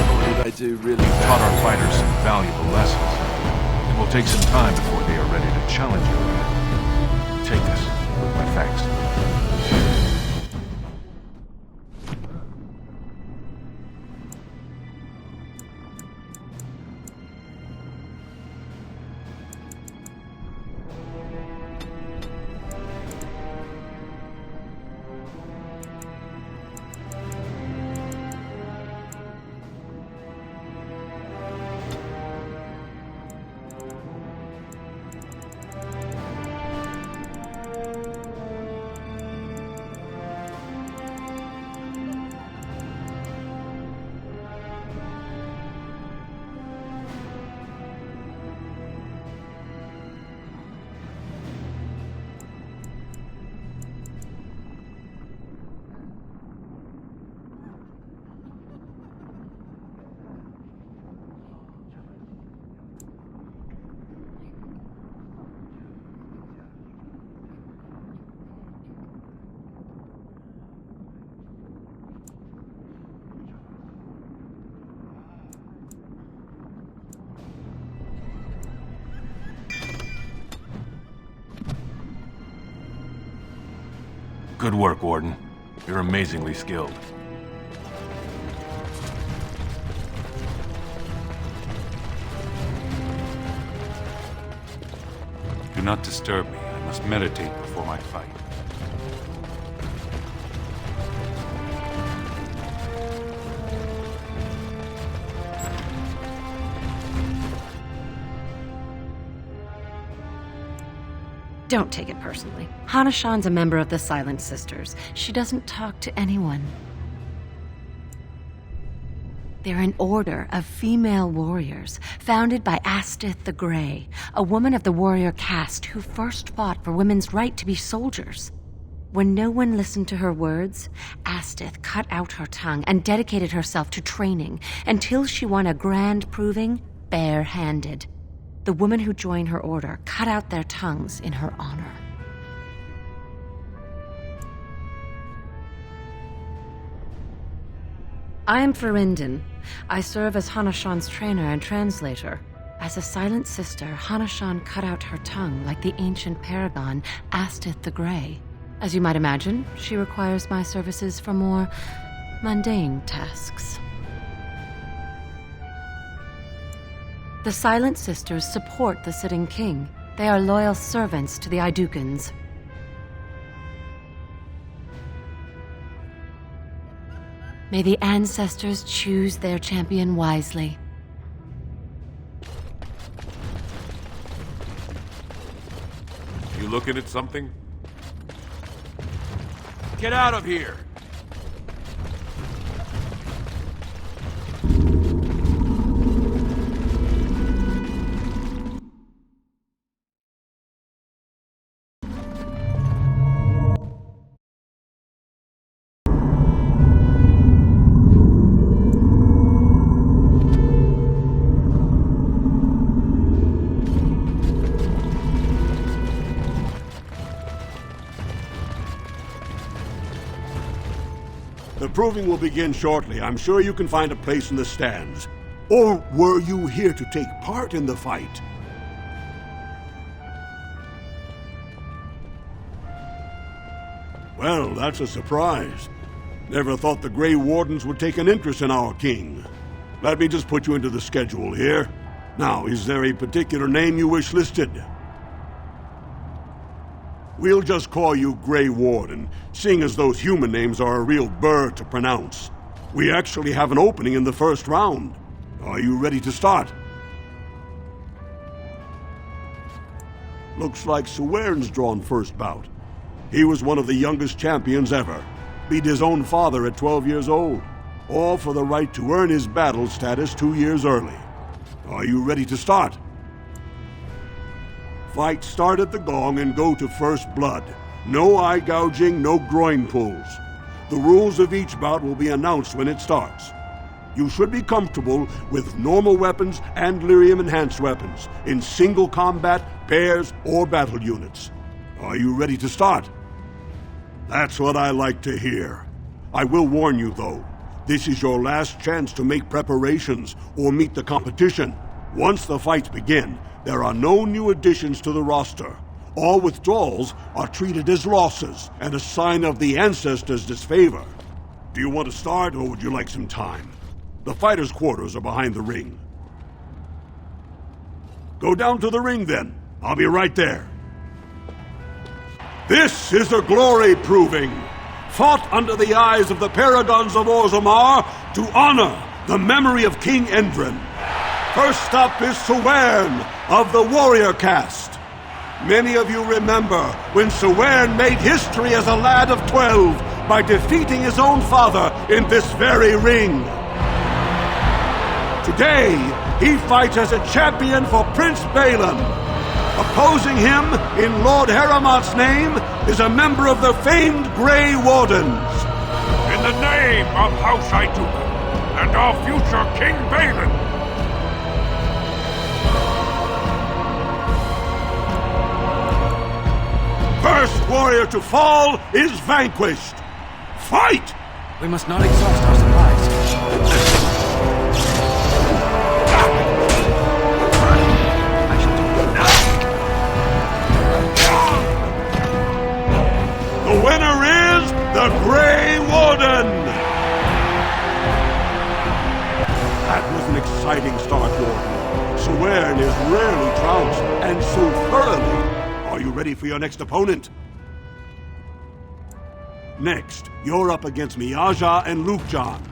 What did I do really taught our fighters some valuable lessons. It will take some time before they are ready to challenge you again. Take this with my thanks. Good work, Warden. You're amazingly skilled. Do not disturb me. I must meditate before my fight. Don't take it personally. Hana-shan's a member of the Silent Sisters. She doesn't talk to anyone. They're an order of female warriors, founded by Astith the Grey, a woman of the warrior caste who first fought for women's right to be soldiers. When no one listened to her words, Astith cut out her tongue and dedicated herself to training until she won a grand proving bare-handed. The women who joined her order cut out their tongues in her honor. I am Ferindin. I serve as Hana-shan's trainer and translator. As a Silent Sister, Hana-shan cut out her tongue like the ancient paragon Astith the Grey. As you might imagine, she requires my services for more mundane tasks. The Silent Sisters support the sitting king. They are loyal servants to the Idukans. May the ancestors choose their champion wisely. You looking at something? Get out of here! The proving will begin shortly. I'm sure you can find a place in the stands. Or were you here to take part in the fight? Well, that's a surprise. Never thought the Grey Wardens would take an interest in our king. Let me just put you into the schedule here. Now, is there a particular name you wish listed? We'll just call you Grey Warden, seeing as those human names are a real burr to pronounce. We actually have an opening in the first round. Are you ready to start? Looks like Suern's drawn first bout. He was one of the youngest champions ever. Beat his own father at 12 years old. All for the right to earn his battle status 2 years early. Are you ready to start? Fight start at the gong and go to first blood. No eye gouging, no groin pulls. The rules of each bout will be announced when it starts. You should be comfortable with normal weapons and lyrium enhanced weapons in single combat, pairs, or battle units. Are you ready to start? That's what I like to hear. I will warn you though, this is your last chance to make preparations or meet the competition. Once the fights begin, there are no new additions to the roster. All withdrawals are treated as losses and a sign of the ancestors' disfavor. Do you want to start or would you like some time? The fighters' quarters are behind the ring. Go down to the ring then. I'll be right there. This is a glory proving, fought under the eyes of the Paragons of Orzammar to honor the memory of King Endrin. First up is Suern of the Warrior Caste. Many of you remember when Suern made history as a lad of 12 by defeating his own father in this very ring. Today, he fights as a champion for Prince Balin. Opposing him, in Lord Heramont's name, is a member of the famed Grey Wardens. In the name of House Idukan and our future King Balin, first warrior to fall is vanquished. Fight! We must not exhaust our supplies. The winner is the Grey Warden! That was an exciting start, Warden. Suern is rarely trounced, and so thoroughly. Are you ready for your next opponent? Next, you're up against Miaja and Lukjan.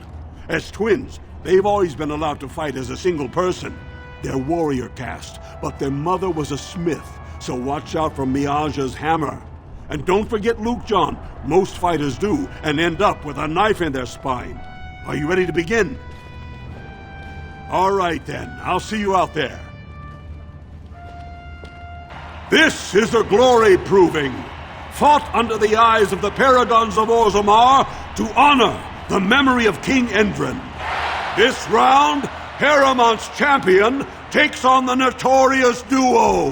As twins, they've always been allowed to fight as a single person. They're warrior caste, but their mother was a smith, so watch out for Miaja's hammer. And don't forget Lukjan. Most fighters do, and end up with a knife in their spine. Are you ready to begin? All right then, I'll see you out there. This is a glory proving, fought under the eyes of the Paragons of Orzammar to honor the memory of King Endrin. This round, Heramont's champion takes on the notorious duo,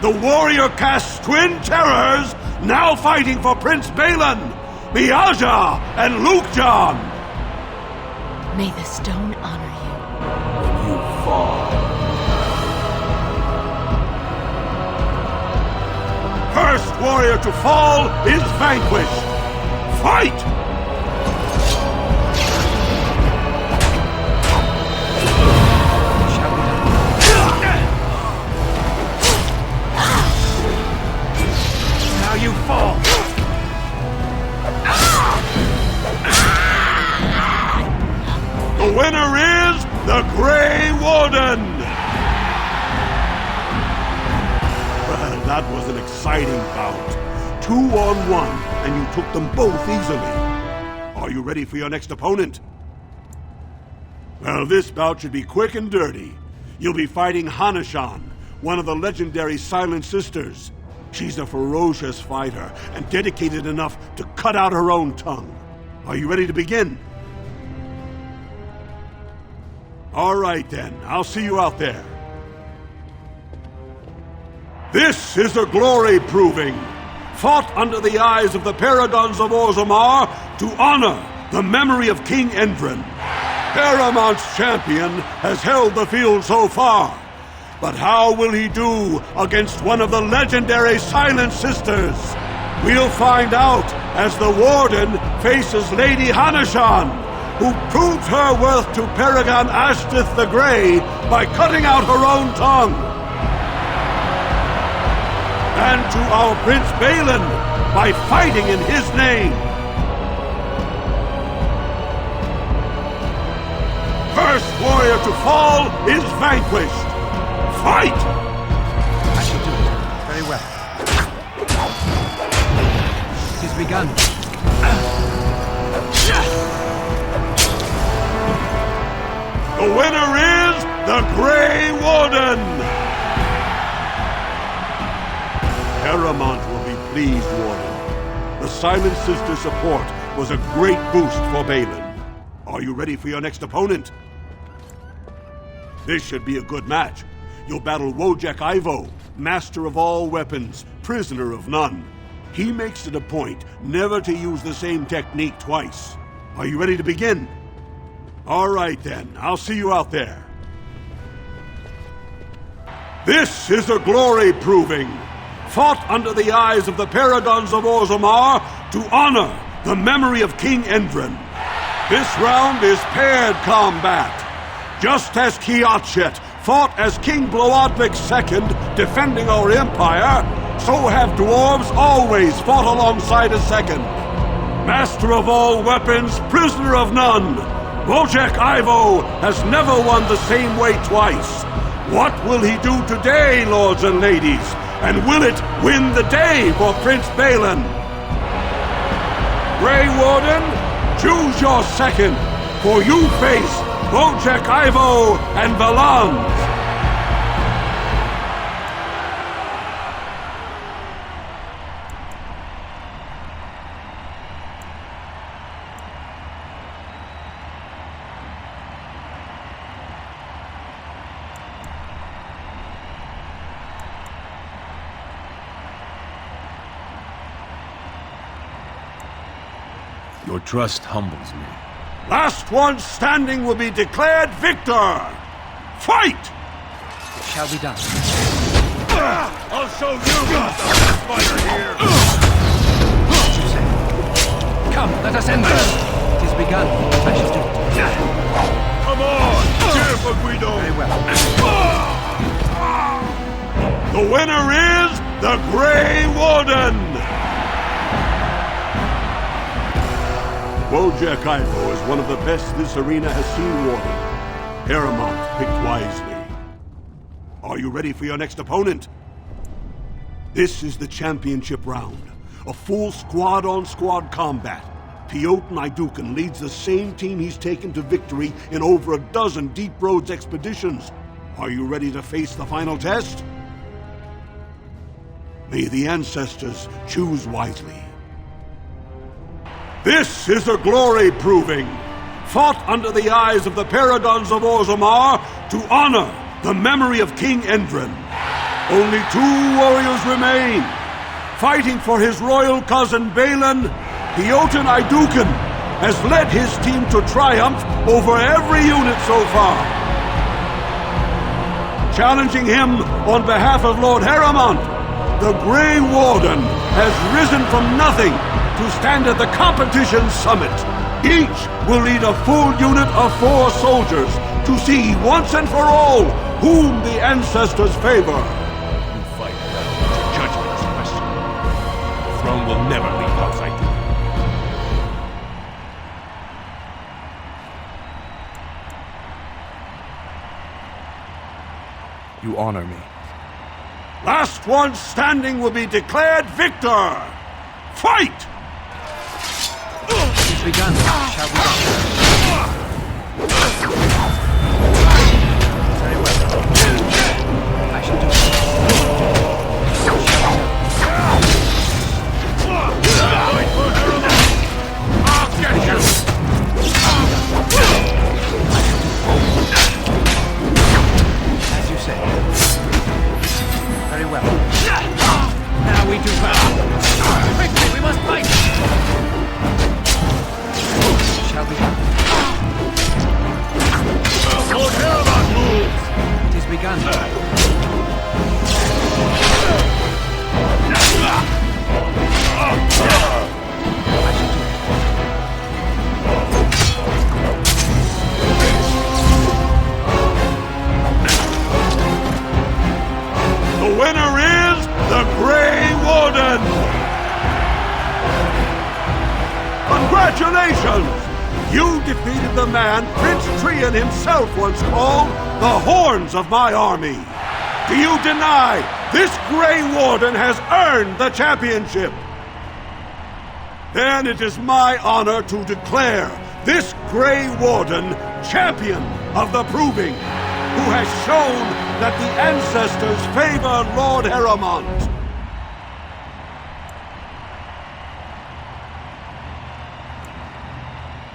the warrior caste twin terrors, now fighting for Prince Balin, Miaja and Lukjan. May the stone honor you. When you fall. First warrior to fall is vanquished. Fight! you fall! The winner is the Grey Warden! Well, that was an exciting bout. 2-on-1, and you took them both easily. Are you ready for your next opponent? Well, this bout should be quick and dirty. You'll be fighting Hanashan, one of the legendary Silent Sisters. She's a ferocious fighter and dedicated enough to cut out her own tongue. Are you ready to begin? All right then, I'll see you out there. This is a glory proving, fought under the eyes of the Paragons of Orzammar to honor the memory of King Endrin. Paramount's champion has held the field so far, but how will he do against one of the legendary Silent Sisters? We'll find out as the Warden faces Lady Hanashan, who proved her worth to Paragon Ashtith the Grey by cutting out her own tongue. And to our Prince Balin by fighting in his name. First warrior to fall is vanquished. Fight! I shall do it. Very well. It has begun. The winner is the Grey Warden! Paramount will be pleased, Warden. The Silent Sister support was a great boost for Balin. Are you ready for your next opponent? This should be a good match. You'll battle Wojek Ivo, master of all weapons, prisoner of none. He makes it a point never to use the same technique twice. Are you ready to begin? All right then, I'll see you out there. This is a glory proving, fought under the eyes of the Paragons of Orzammar to honor the memory of King Endrin. This round is paired combat. Just as Kiatchet fought as King Bloodvik II, defending our empire, so have dwarves always fought alongside a second. Master of all weapons, prisoner of none, Wojek Ivo has never won the same way twice. What will he do today, lords and ladies? And will it win the day for Prince Balin? Grey Warden, choose your second, for you face Wojek Ivo and Valans. Your trust humbles me. Last one standing will be declared victor! Fight! It shall be done. I'll show you who's the best fighter here! What you say? Come, let us end this. It is begun. I shall do it. Come on! Cheer for Guido! Very well. The winner is the Grey Warden! Wojek Ivo is one of the best this arena has seen, Warden. Paramount picked wisely. Are you ready for your next opponent? This is the championship round. A full squad-on-squad combat. Piotr Naidukan leads the same team he's taken to victory in over a dozen Deep Roads expeditions. Are you ready to face the final test? May the ancestors choose wisely. This is a glory proving, fought under the eyes of the Paragons of Orzammar to honor the memory of King Endrin. Only 2 warriors remain. Fighting for his royal cousin Balin, Piotr Naidukan has led his team to triumph over every unit so far. Challenging him on behalf of Lord Harrimont, the Grey Warden has risen from nothing to stand at the competition's summit. Each will lead a full unit of 4 soldiers to see once and for all whom the ancestors favor. You fight well. Your judgment is questionable. will never leave House Iduna. You honor me. Last one standing will be declared victor! Fight! It's begun. Shall we go? Very well. I shall do it. I'll get you! As you say. Very well. Now we do battle. Quickly, we must fight! Shall we go? Lord Herman moves! It is begun. The winner is the Grey Warden! Congratulations! You defeated the man Prince Trian himself once called the Horns of my army. Do you deny this Grey Warden has earned the championship? Then it is my honor to declare this Grey Warden champion of the Proving, who has shown that the ancestors favor Lord Heremont.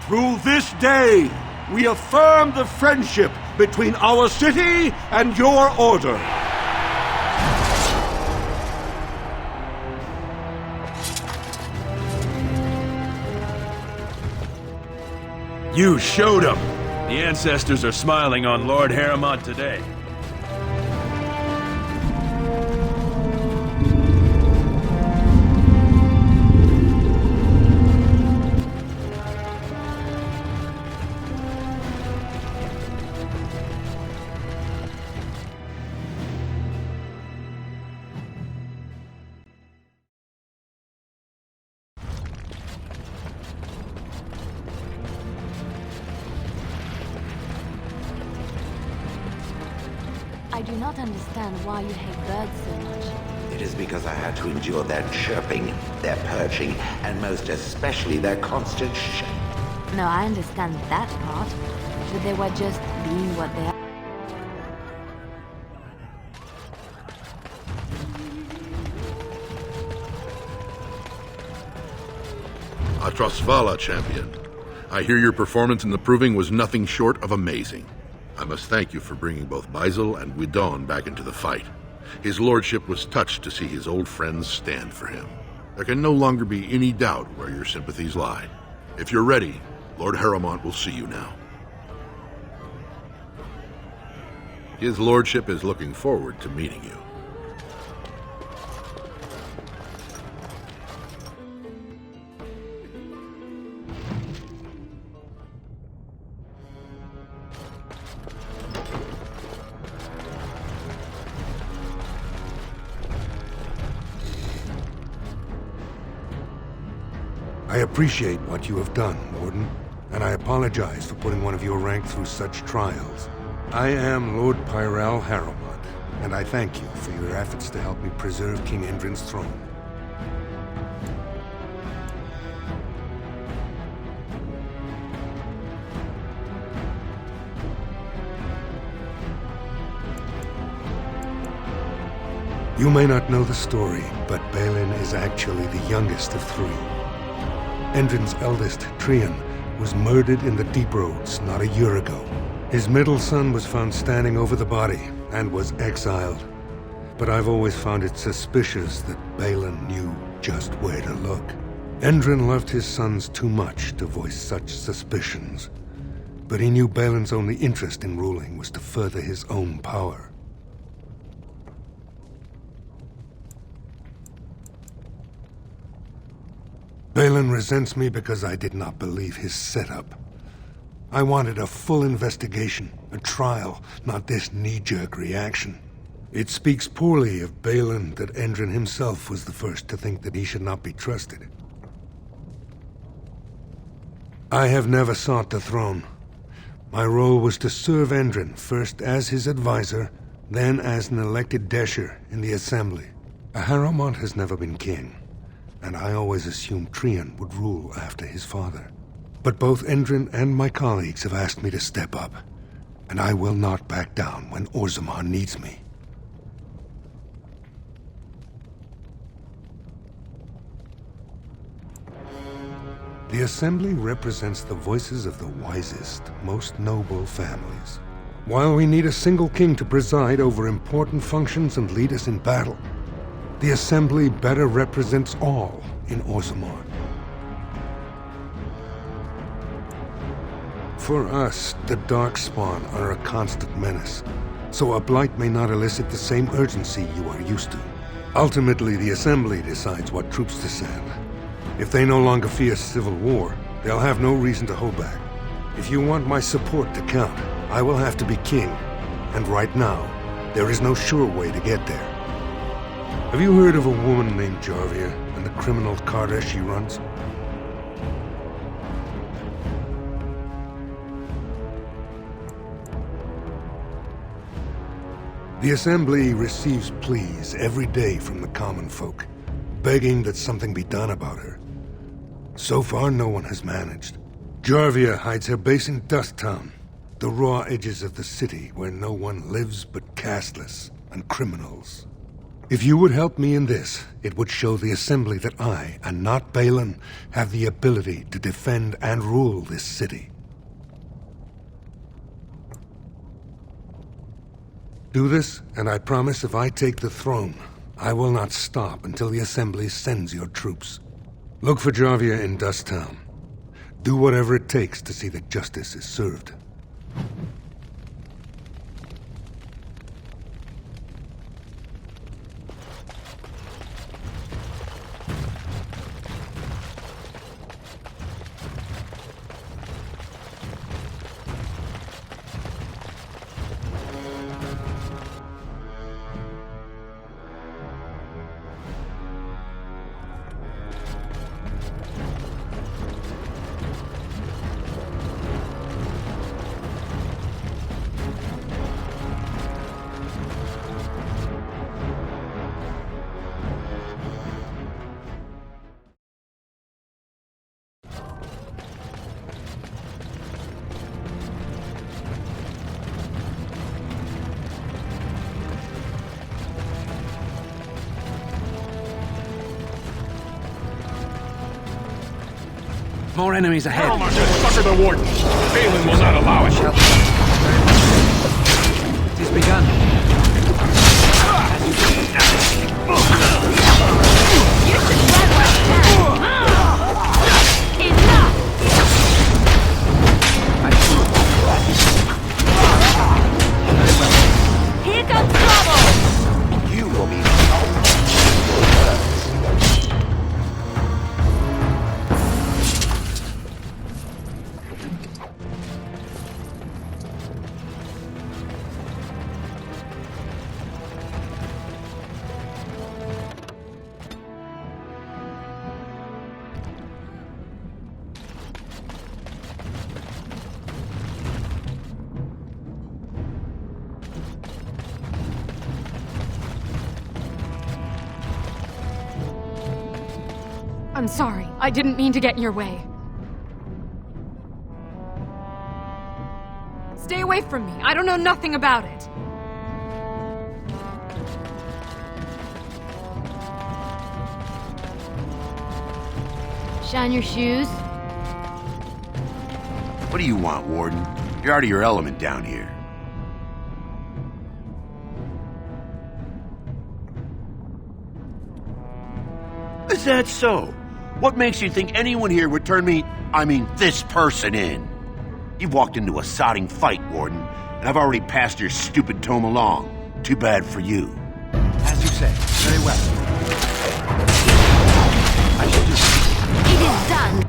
Through this day, we affirm the friendship between our city and your order. You showed them. The ancestors are smiling on Lord Heremont today. I do not understand why you hate birds so much. It is because I had to endure their chirping, their perching, and most especially their constant No, I understand that part. But they were just being what they are. Atrasvala, champion. I hear your performance in the Proving was nothing short of amazing. I must thank you for bringing both Baisel and Guidon back into the fight. His lordship was touched to see his old friends stand for him. There can no longer be any doubt where your sympathies lie. If you're ready, Lord Heremont will see you now. His lordship is looking forward to meeting you. I appreciate what you have done, Warden, and I apologize for putting one of your rank through such trials. I am Lord Pyrell Heremont, and I thank you for your efforts to help me preserve King Endrin's throne. You may not know the story, but Balin is actually the youngest of three. Endrin's eldest, Trian, was murdered in the Deep Roads not a year ago. His middle son was found standing over the body and was exiled. But I've always found it suspicious that Balin knew just where to look. Endrin loved his sons too much to voice such suspicions. But he knew Balin's only interest in ruling was to further his own power. Balin resents me because I did not believe his setup. I wanted a full investigation, a trial, not this knee-jerk reaction. It speaks poorly of Balin that Endrin himself was the first to think that he should not be trusted. I have never sought the throne. My role was to serve Endrin, first as his advisor, then as an elected Desher in the Assembly. Harrowmont has never been king, and I always assumed Trian would rule after his father. But both Endrin and my colleagues have asked me to step up, and I will not back down when Orzammar needs me. The Assembly represents the voices of the wisest, most noble families. While we need a single king to preside over important functions and lead us in battle, the Assembly better represents all in Orzammar. For us, the Darkspawn are a constant menace, so a blight may not elicit the same urgency you are used to. Ultimately, the Assembly decides what troops to send. If they no longer fear civil war, they'll have no reason to hold back. If you want my support to count, I will have to be king, and right now, there is no sure way to get there. Have you heard of a woman named Jarvia and the criminal carter she runs? The Assembly receives pleas every day from the common folk, begging that something be done about her. So far, no one has managed. Jarvia hides her base in Dusttown, the raw edges of the city where no one lives but castless and criminals. If you would help me in this, it would show the Assembly that I, and not Balin, have the ability to defend and rule this city. Do this, and I promise if I take the throne, I will not stop until the Assembly sends your troops. Look for Jarvia in Dusttown. Do whatever it takes to see that justice is served. More enemies ahead. Harrowmont has suckered the warden. Balin will not allow it. It has begun. Here comes trouble! You will be... I'm sorry. I didn't mean to get in your way. Stay away from me. I don't know nothing about it. Shine your shoes. What do you want, Warden? You're out of your element down here. Is that so? What makes you think anyone here would turn me, this person in? You've walked into a sodding fight, Warden, and I've already passed your stupid tome along. Too bad for you. As you say. Very well. I should just... It is done.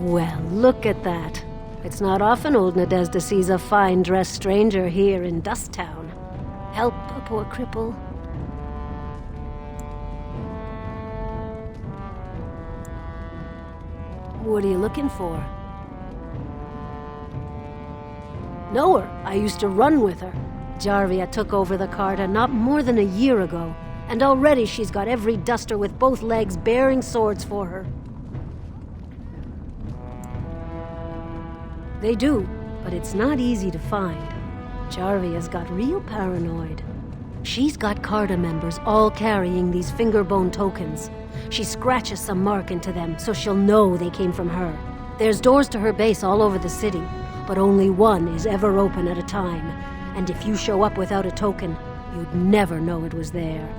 Well, look at that. It's not often old Nadezhda sees a fine-dressed stranger here in Dust Town. Help a poor cripple. What are you looking for? Know her. I used to run with her. Jarvia took over the Carta not more than a year ago, and already she's got every duster with both legs bearing swords for her. They do, but it's not easy to find. Jarvia's got real paranoid. She's got Carta members all carrying these fingerbone tokens. She scratches some mark into them so she'll know they came from her. There's doors to her base all over the city, but only one is ever open at a time. And if you show up without a token, you'd never know it was there.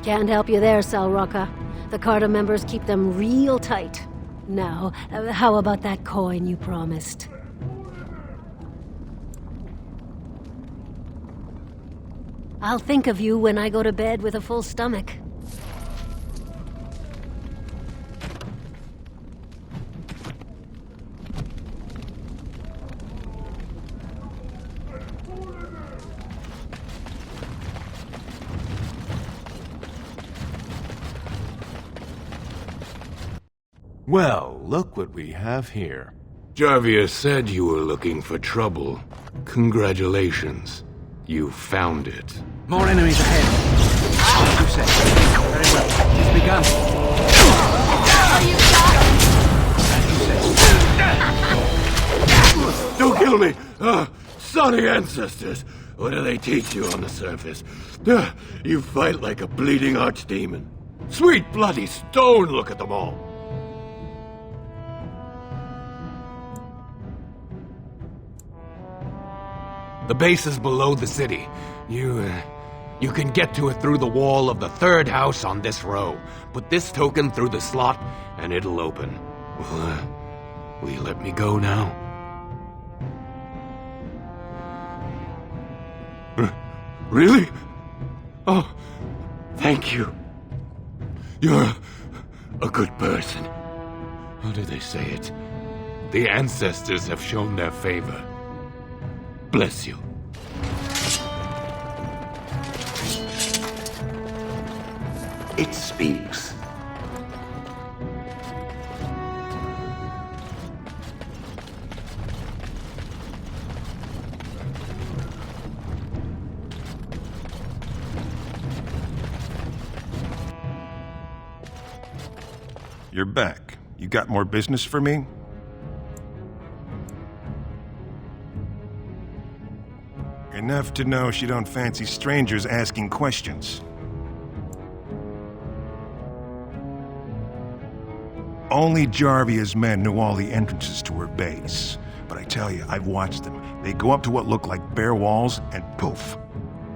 Can't help you there, Salraka. The Carta members keep them real tight. Now, how about that coin you promised? I'll think of you when I go to bed with a full stomach. Well, look what we have here. Jarvia said you were looking for trouble. Congratulations. You found it. More enemies ahead. As you say. Very well. It's begun. As you say. Don't kill me! Sorry, ancestors. What do they teach you on the surface? You fight like a bleeding archdemon. Sweet bloody stone, look at them all. The base is below the city. You can get to it through the wall of the third house on this row. Put this token through the slot, and it'll open. Will you let me go now? Really? Oh, thank you. You're a good person. How do they say it? The ancestors have shown their favor. Bless you. It speaks. You're back. You got more business for me? Enough to know she don't fancy strangers asking questions. Only Jarvia's men knew all the entrances to her base. But I tell you, I've watched them. They go up to what look like bare walls, and poof.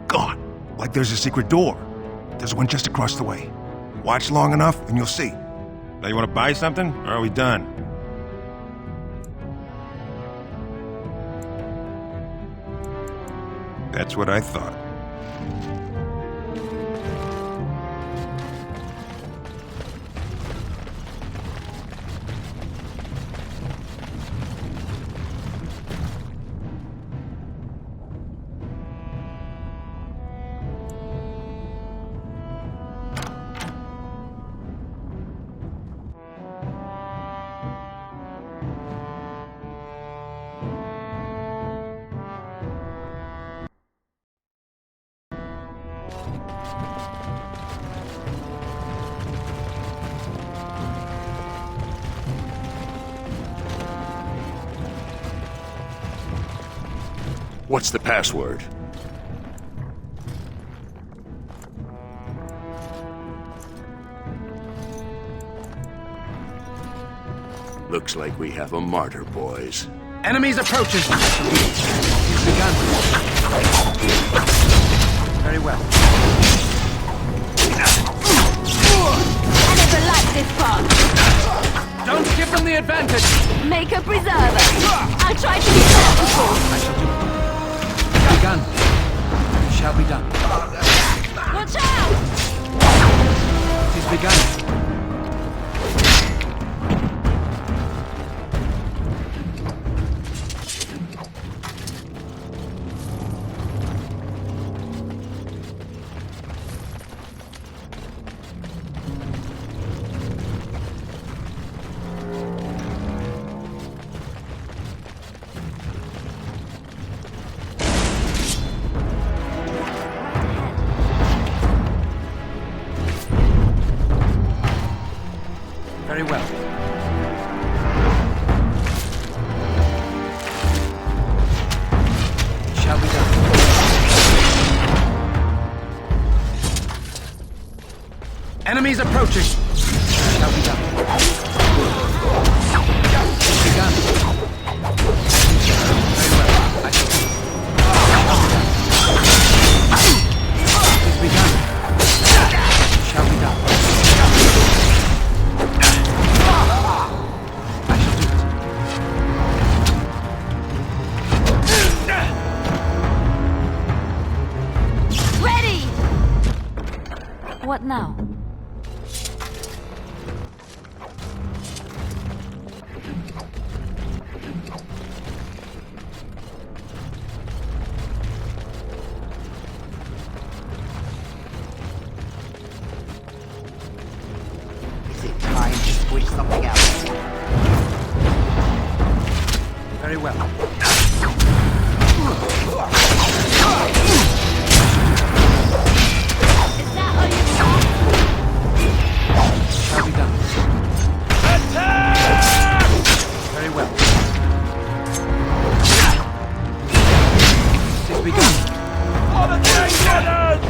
Gone. Like there's a secret door. There's one just across the way. Watch long enough, and you'll see. Now you want to buy something, or are we done? That's what I thought. What's the password? Looks like we have a martyr, boys. Enemies approaching. It's begun. Very well. I never liked this part. Don't give them the advantage. Make a preserver. I'll try to be purposeful. I shall do it. Begun. It shall be done. Watch out! It is begun. Very well. It shall be done. Enemies approaching. It shall be done. It's begun. Very well. I shall do it. It's begun. It shall be done. What now? Is it time to switch something out? Very well. Shall be done. Attack! Very well. It is begun. For the Dragon's!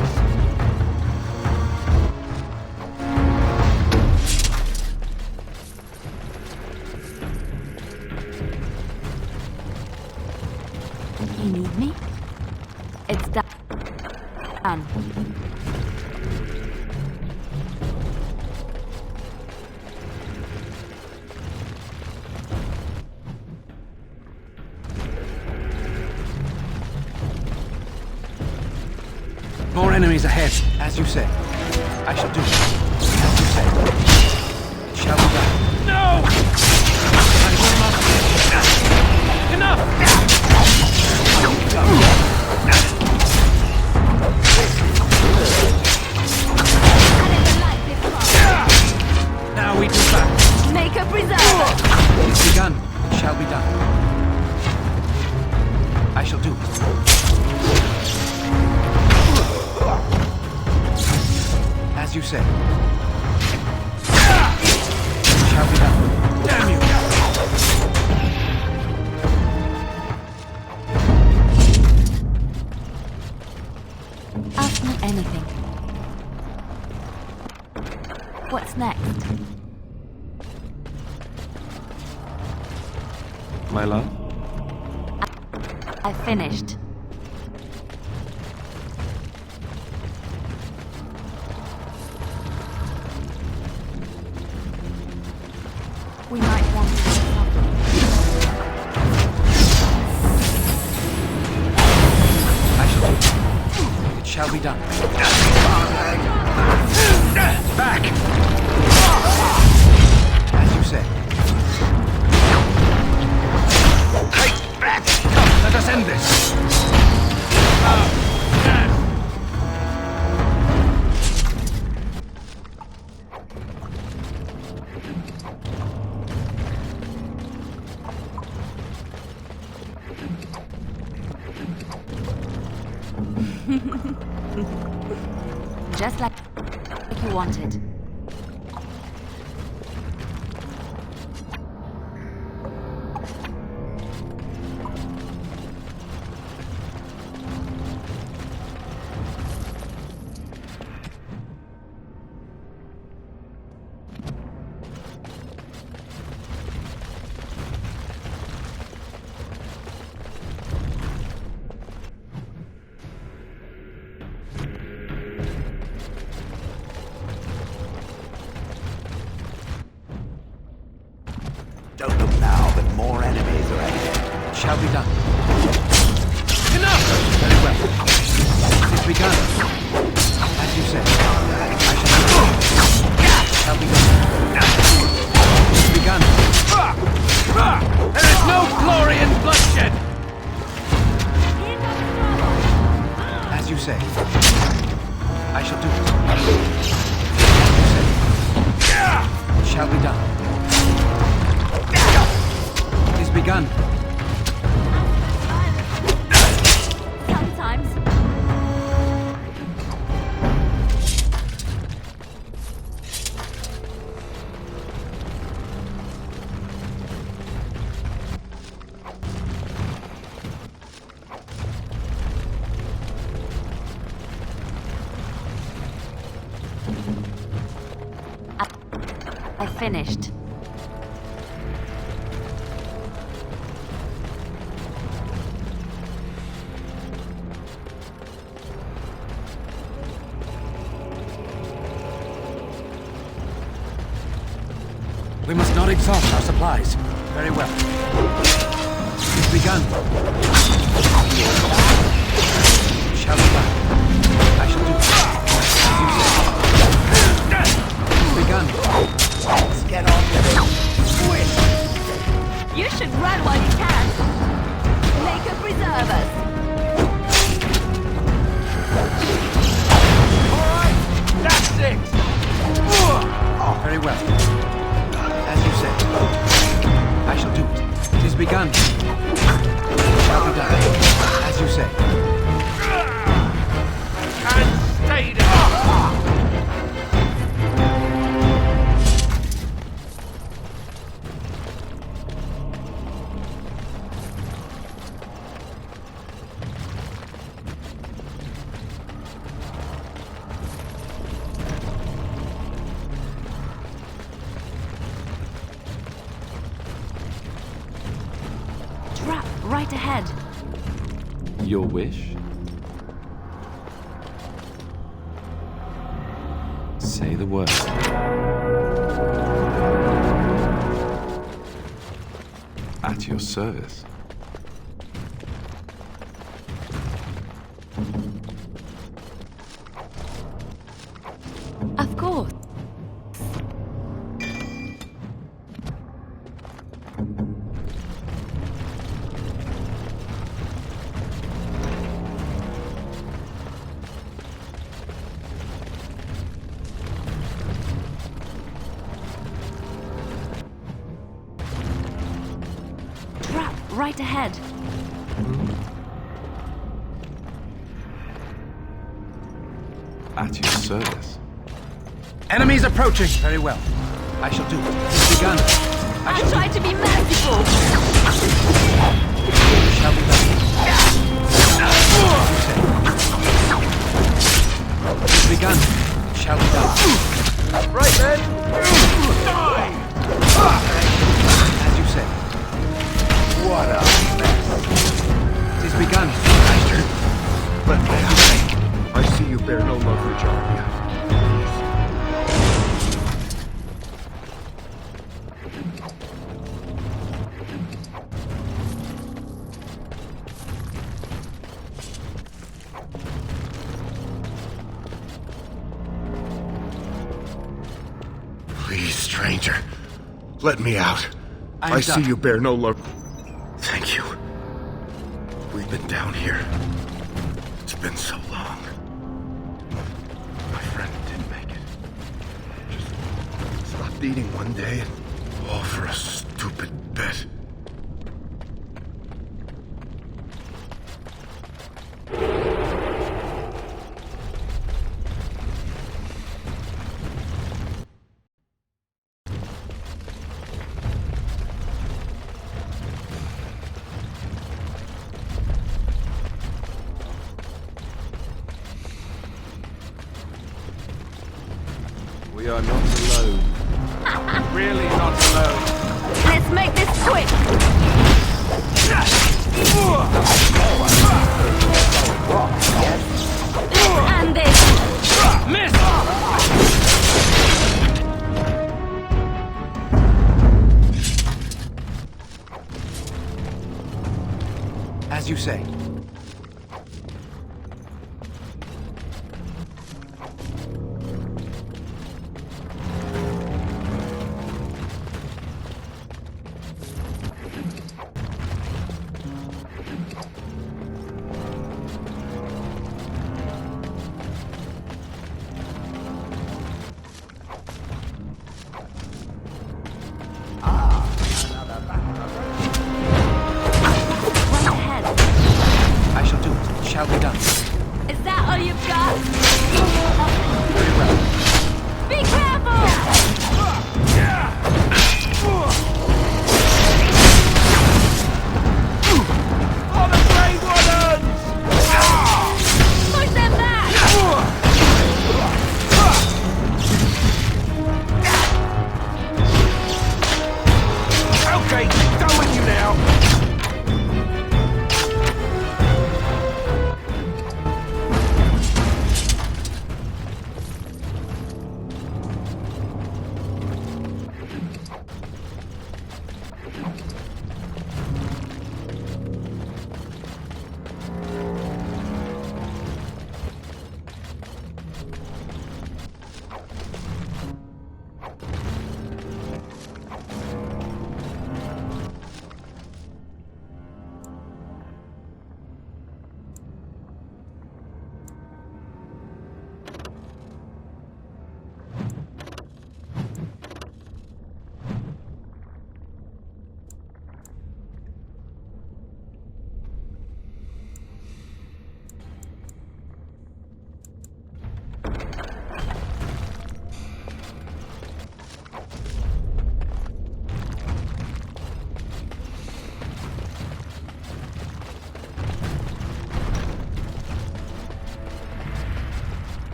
You need me? It's done. More enemies ahead, as you say. I shall do it. As you say. It shall be done. No! I will not. Enough! Now we do that. Make a preserver. It's begun. It shall be done. I shall do it. As you say. It shall be done. Damn you! Ask me anything. What's next? My love? I finished. We might want to do something. I shall do it. It shall be done. Back! As you say. Hey, back! Come, let us end this. Just like you wanted. Don't look now, but more enemies are ahead. It shall be done. Enough! Very well. It is begun. As you say. I shall do it. It shall be done. It is begun. There is no glory in bloodshed! As you say. I shall do it. As you say. It shall be done. It is begun. Sometimes. finished. We must not exhaust our supplies. Very well. It's begun. Shall we back? I shall do it. It's begun. Let's get on with it. Squish! You should run while you can. Maker preserve us. Alright, that's it! Very well. As you say. I shall do it. It is begun. It shall be done. As you say. And stay down! Trap right ahead. Your wish? Say the word. At your service. Of course. Trap right ahead. At your service. Enemies approaching. Very well. I shall do it. It's begun. I tried to be merciful. Shall be done. It's begun. Shall be done. Right then. Die! As you say. What a mess. It is begun. Let me out. I see you bear no love for Jarvia. Please, stranger. Let me out. I see you bear no love. Thank you. We've been down here. It's been so long. My friend didn't make it. Just stopped eating one day and all for a stupid bet. We are not alone. Really not alone. Let's make this quick. And this. Miss! As you say. Okay, done with you now.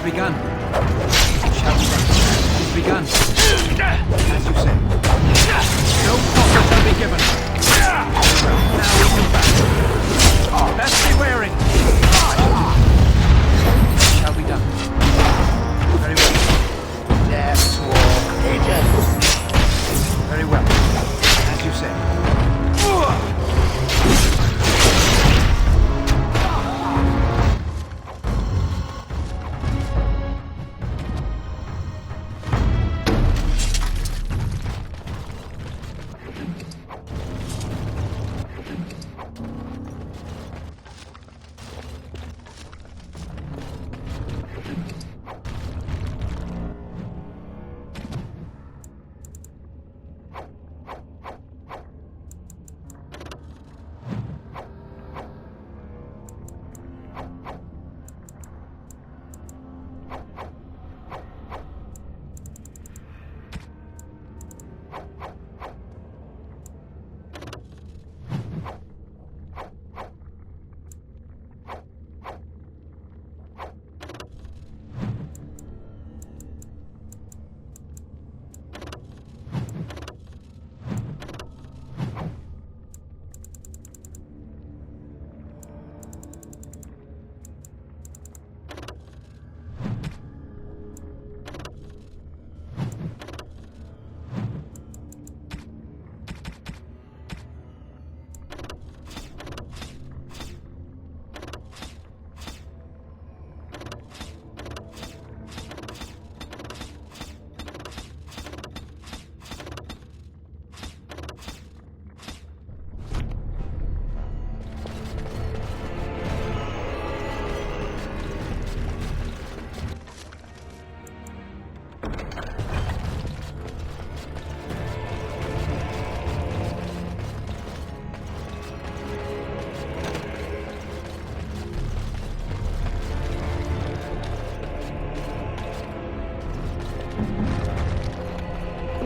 Begun. Shall we then? It is begun. As you say. No profit shall be given. Now we move back. Best be wary. Shall be done. Very well. Let's walk agents. Very well. As you say.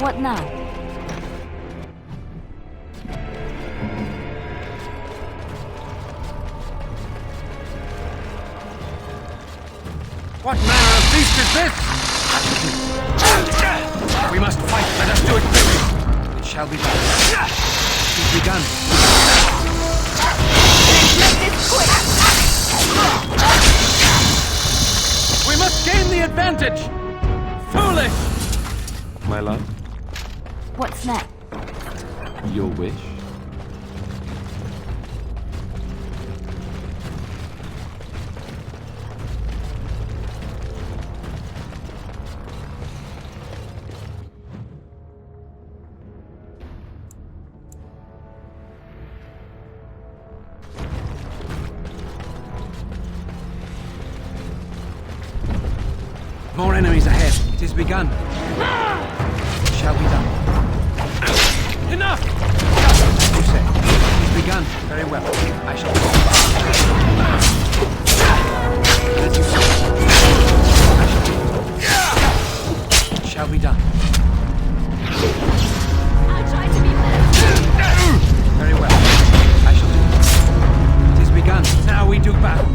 What now? What manner of beast is this? We must fight. Let us do it quickly. It shall be done. It is begun. Make this quick. We must gain the advantage. Foolish. My love, What's next? your wish? More enemies ahead. It is begun. It shall be done. Enough! As you say. It is begun. Very well. I shall go. As you say. It shall be done. I'll try to be better. Very well. I shall do it. It is begun. Now we do battle.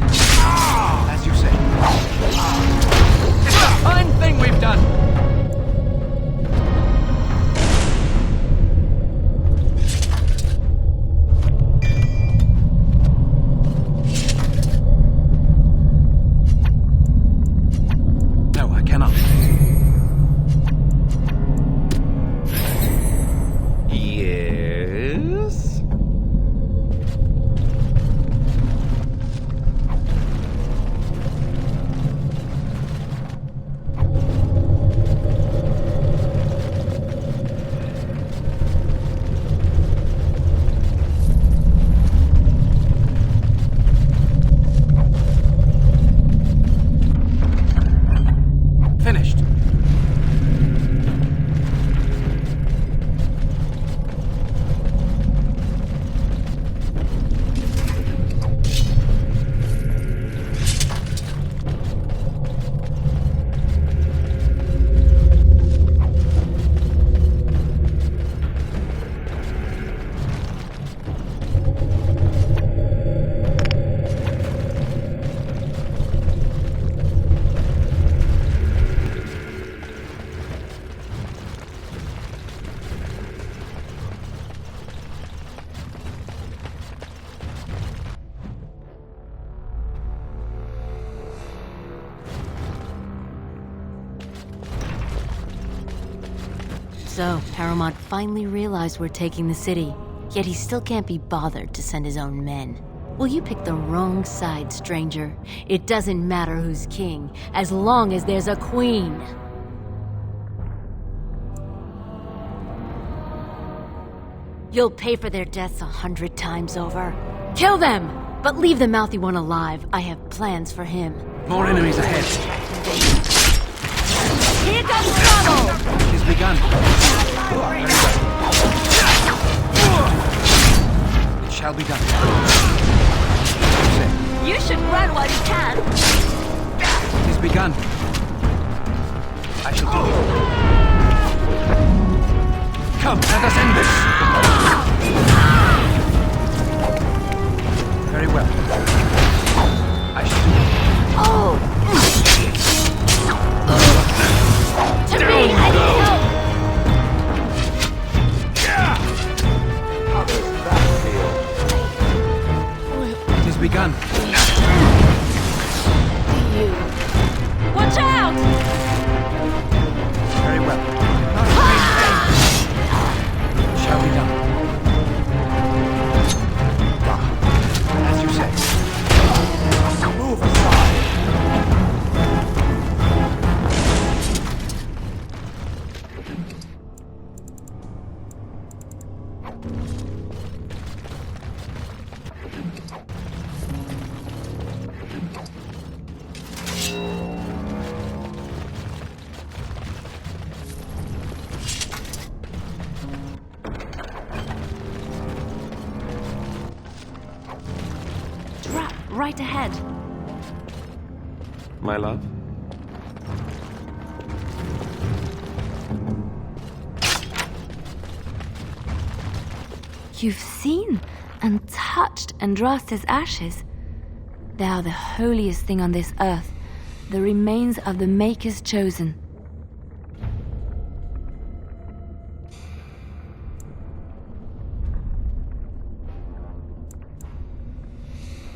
So, Paramount finally realized we're taking the city, yet he still can't be bothered to send his own men. Well, you picked the wrong side, stranger. It doesn't matter who's king, as long as there's a queen. You'll pay for their deaths 100 times over. Kill them! But leave the mouthy one alive. I have plans for him. More enemies ahead. Here comes trouble! It has begun. It shall be done. You should run while you can. It has begun. I shall do it. Come, let us end this. Very well. I shall do it. Oh! To me, I need help! How does that feel? It has begun. Watch out! Very well. It shall be done. As you say. Move aside. Right ahead. My love? You've seen and touched Andraste's ashes. They are the holiest thing on this earth, the remains of the Maker's chosen.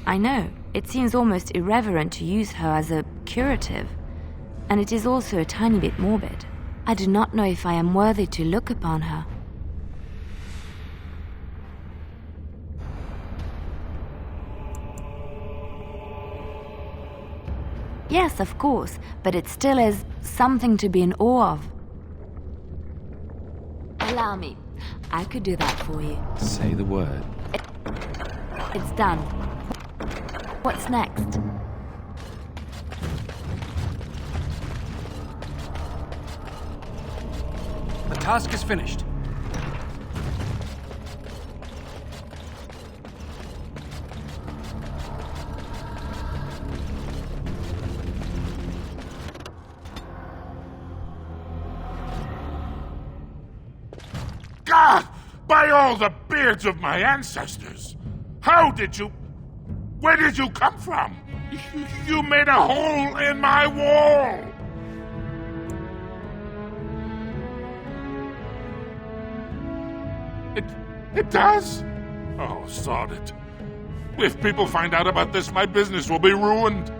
I know, it seems almost irreverent to use her as a curative, and it is also a tiny bit morbid. I do not know if I am worthy to look upon her. Yes, of course, but it still is something to be in awe of. Allow me. I could do that for you. Say the word. It's done. What's next? The task is finished. God! By all the beards of my ancestors! How did you... Where did you come from? You made a hole in my wall! It does? Oh, sod it. If people find out about this, my business will be ruined.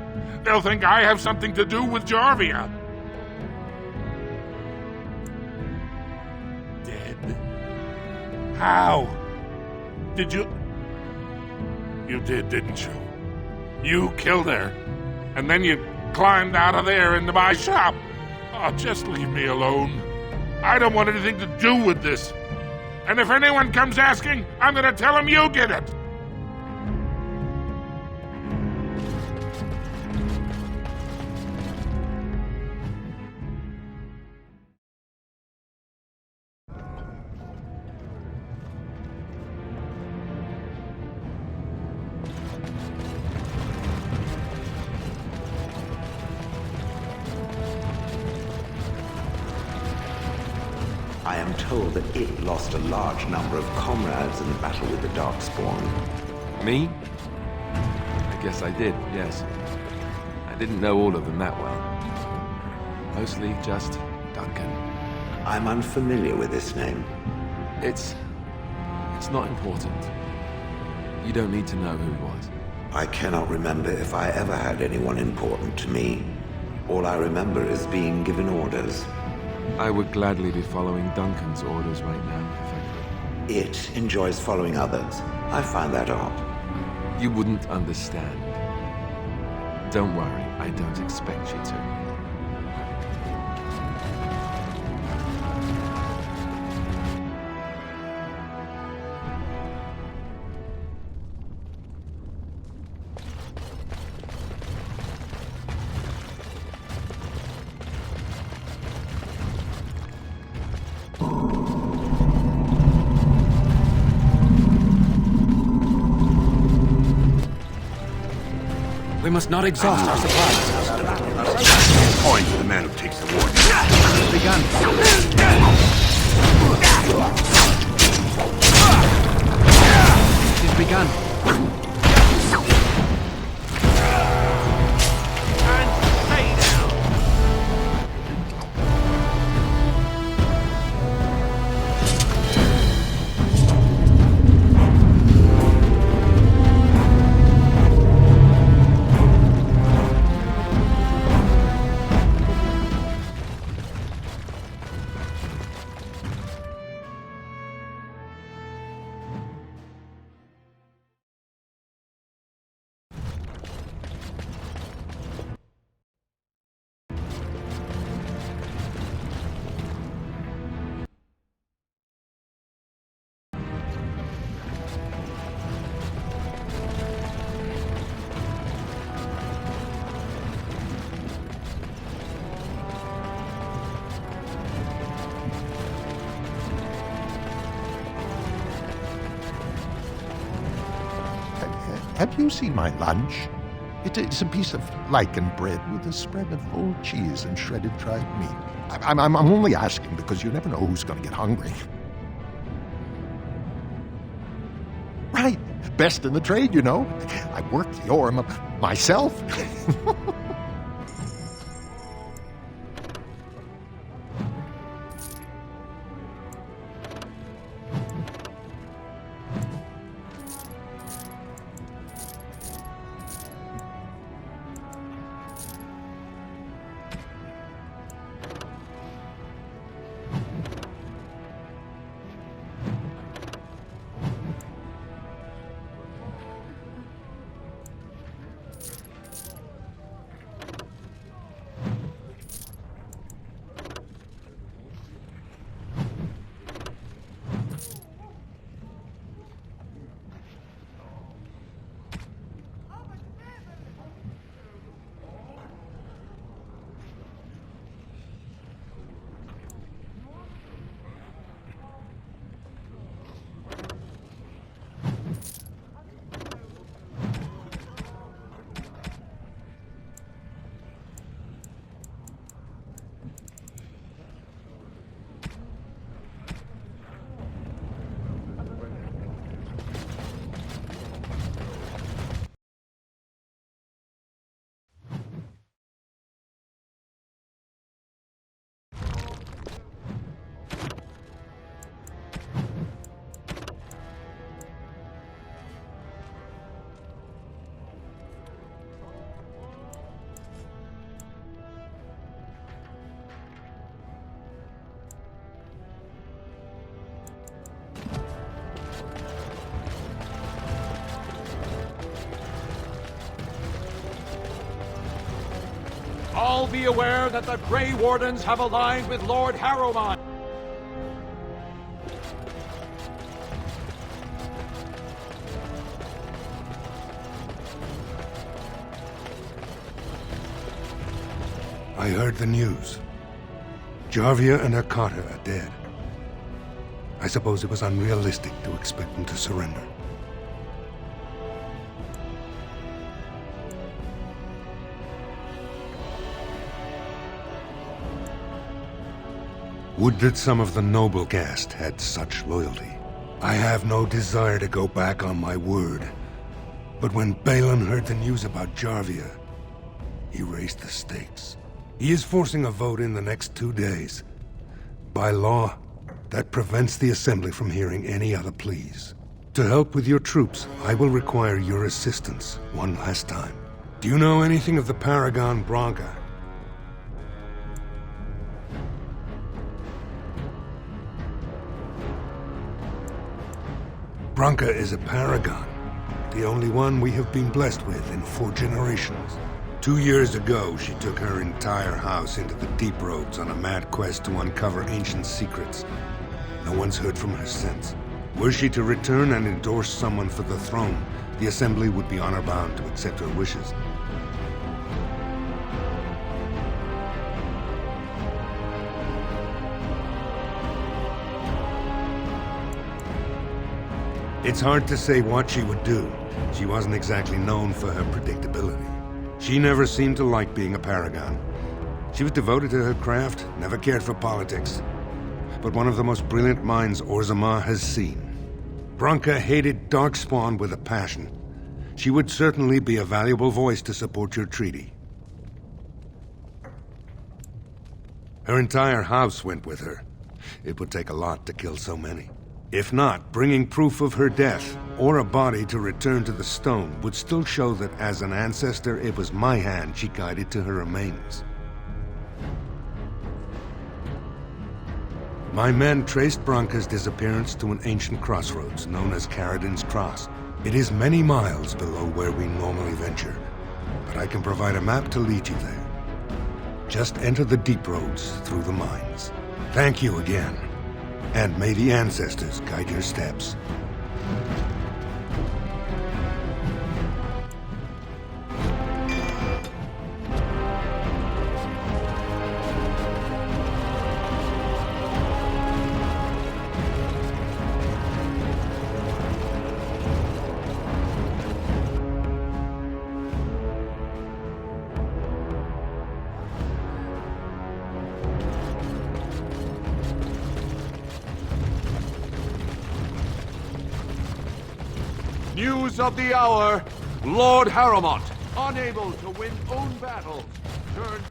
They'll think I have something to do with Jarvia. Dead? How? Did you... You did, didn't you? You killed her, and then you climbed out of there into my shop. Oh, just leave me alone. I don't want anything to do with this. And if anyone comes asking, I'm gonna tell them you did it. I am told that it lost a large number of comrades in the battle with the Darkspawn. Me? I guess I did, yes. I didn't know all of them that well. Mostly just Duncan. I'm unfamiliar with this name. It's not important. You don't need to know who he was. I cannot remember if I ever had anyone important to me. All I remember is being given orders. I would gladly be following Duncan's orders right now, if I could. It enjoys following others. I find that odd. You wouldn't understand. Don't worry, I don't expect you to. We must not exhaust our supplies. Point to the man who takes the warning. Begun. It is begun. Have you seen my lunch? It's a piece of lichen bread with a spread of old cheese and shredded dried meat. I'm only asking because you never know who's going to get hungry. Right. Best in the trade, you know. I work the Orm myself. All be aware that the Grey Wardens have aligned with Lord Harrowmont. I heard the news. Jarvia and Akata are dead. I suppose it was unrealistic to expect them to surrender. Would that some of the noble caste had such loyalty. I have no desire to go back on my word. But when Balin heard the news about Jarvia, he raised the stakes. He is forcing a vote in the next 2 days. By law, that prevents the Assembly from hearing any other pleas. To help with your troops, I will require your assistance one last time. Do you know anything of the Paragon Branca? Branka is a paragon, the only one we have been blessed with in 4 generations. 2 years ago, she took her entire house into the deep roads on a mad quest to uncover ancient secrets. No one's heard from her since. Were she to return and endorse someone for the throne, the Assembly would be honor-bound to accept her wishes. It's hard to say what she would do. She wasn't exactly known for her predictability. She never seemed to like being a paragon. She was devoted to her craft, never cared for politics. But one of the most brilliant minds Orzammar has seen. Branka hated Darkspawn with a passion. She would certainly be a valuable voice to support your treaty. Her entire house went with her. It would take a lot to kill so many. If not, bringing proof of her death, or a body to return to the stone, would still show that as an ancestor, it was my hand she guided to her remains. My men traced Branka's disappearance to an ancient crossroads known as Caridin's Cross. It is many miles below where we normally venture, but I can provide a map to lead you there. Just enter the deep roads through the mines. Thank you again. And may the ancestors guide your steps. News of the hour. Lord Harrowmont, unable to win own battles, turned...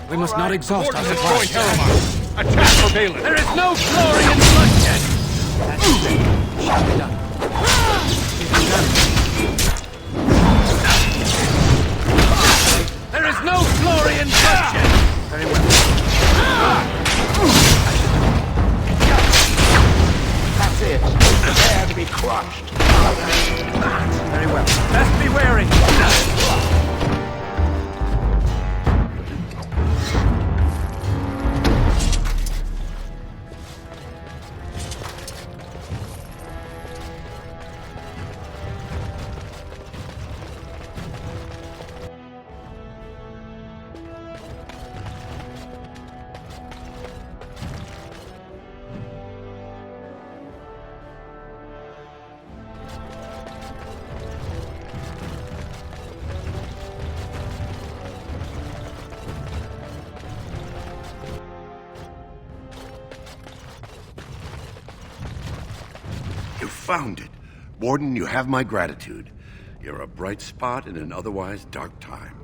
We must not exhaust our supplies. supplies. Attack for Balin. There is no glory in bloodshed! That shall be done. There is no glory in bloodshed! Very well. That's it. Prepare to be crushed. Very well. Best be wary. Found it. Warden, you have my gratitude. You're a bright spot in an otherwise dark time.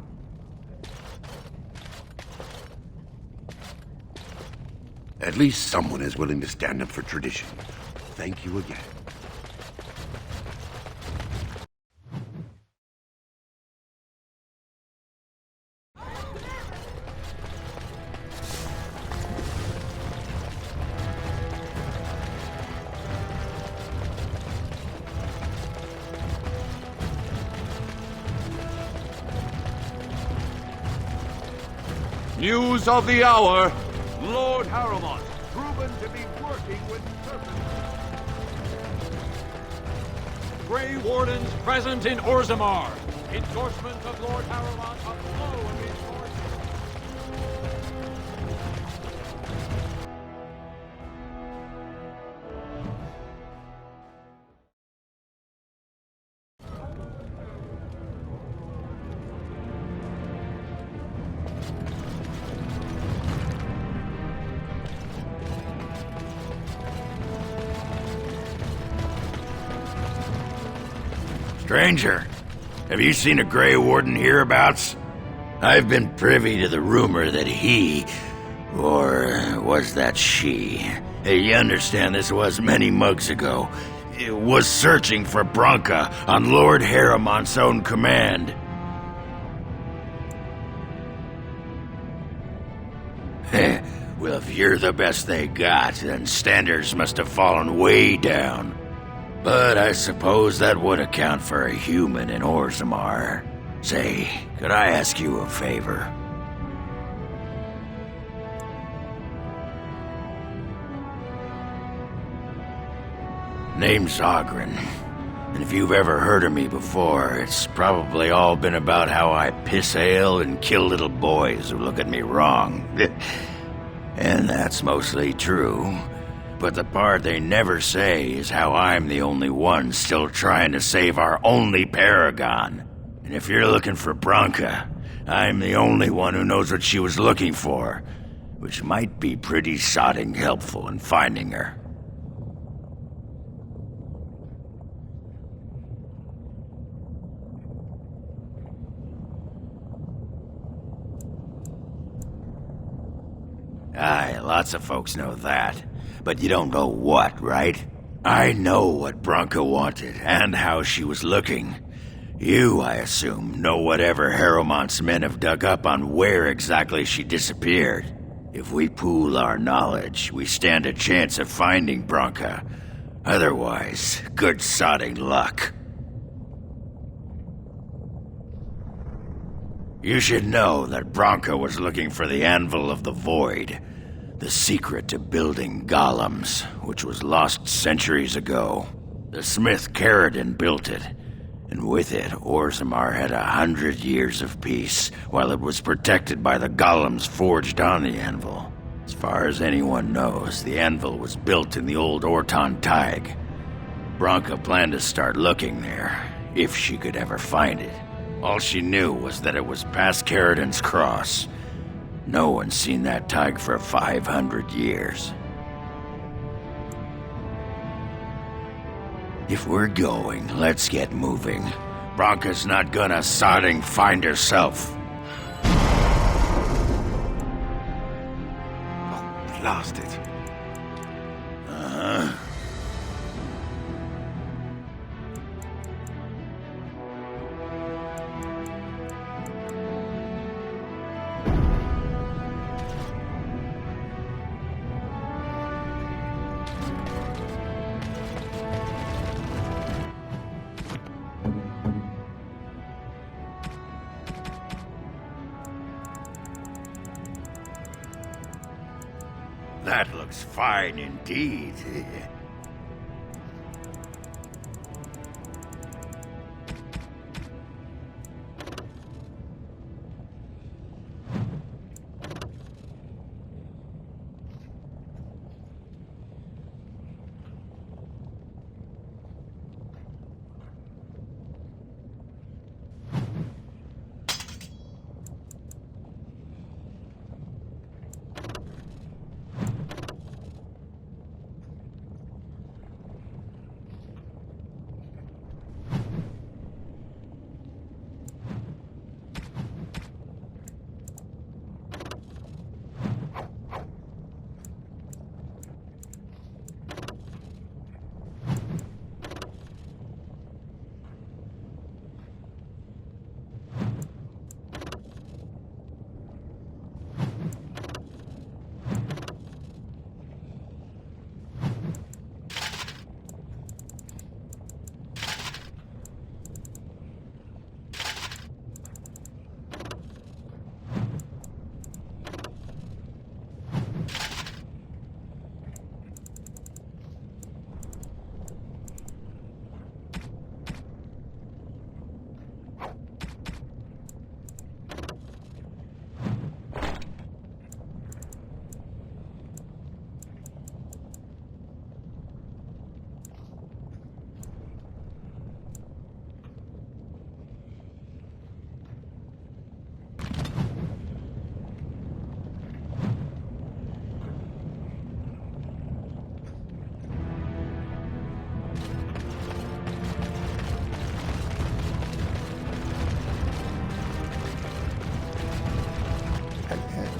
At least someone is willing to stand up for tradition. Thank you again. News of the hour. Lord Harrowmont, proven to be working with serpents. Grey Wardens present in Orzammar. Endorsement of Lord Harrowmont a flow of his forces. Stranger, have you seen a Grey Warden hereabouts? I've been privy to the rumor that he, or was that she? You understand this was many mugs ago, was searching for Branka on Lord Haramont's own command. Well, if you're the best they got, then standards must have fallen way down. But I suppose that would account for a human in Orzammar. Say, could I ask you a favor? Name's Oghren, and if you've ever heard of me before, it's probably all been about how I piss ale and kill little boys who look at me wrong. And that's mostly true. But the part they never say is how I'm the only one still trying to save our only paragon. And if you're looking for Branka, I'm the only one who knows what she was looking for, which might be pretty sodding helpful in finding her. Aye, lots of folks know that. But you don't know what, right? I know what Branka wanted, and how she was looking. You, I assume, know whatever Haramont's men have dug up on where exactly she disappeared. If we pool our knowledge, we stand a chance of finding Branka. Otherwise, good sodding luck. You should know that Branka was looking for the Anvil of the Void, the secret to building golems, which was lost centuries ago. The smith Caridin built it, and with it, Orzammar had 100 years of peace, while it was protected by the golems forged on the anvil. As far as anyone knows, the anvil was built in the old Orton Tig. Branka planned to start looking there, if she could ever find it. All she knew was that it was past Caridin's cross. No one's seen that Tig for 500 years. If we're going, let's get moving. Branka's not gonna sodding find herself. Oh, blast it. That looks fine indeed.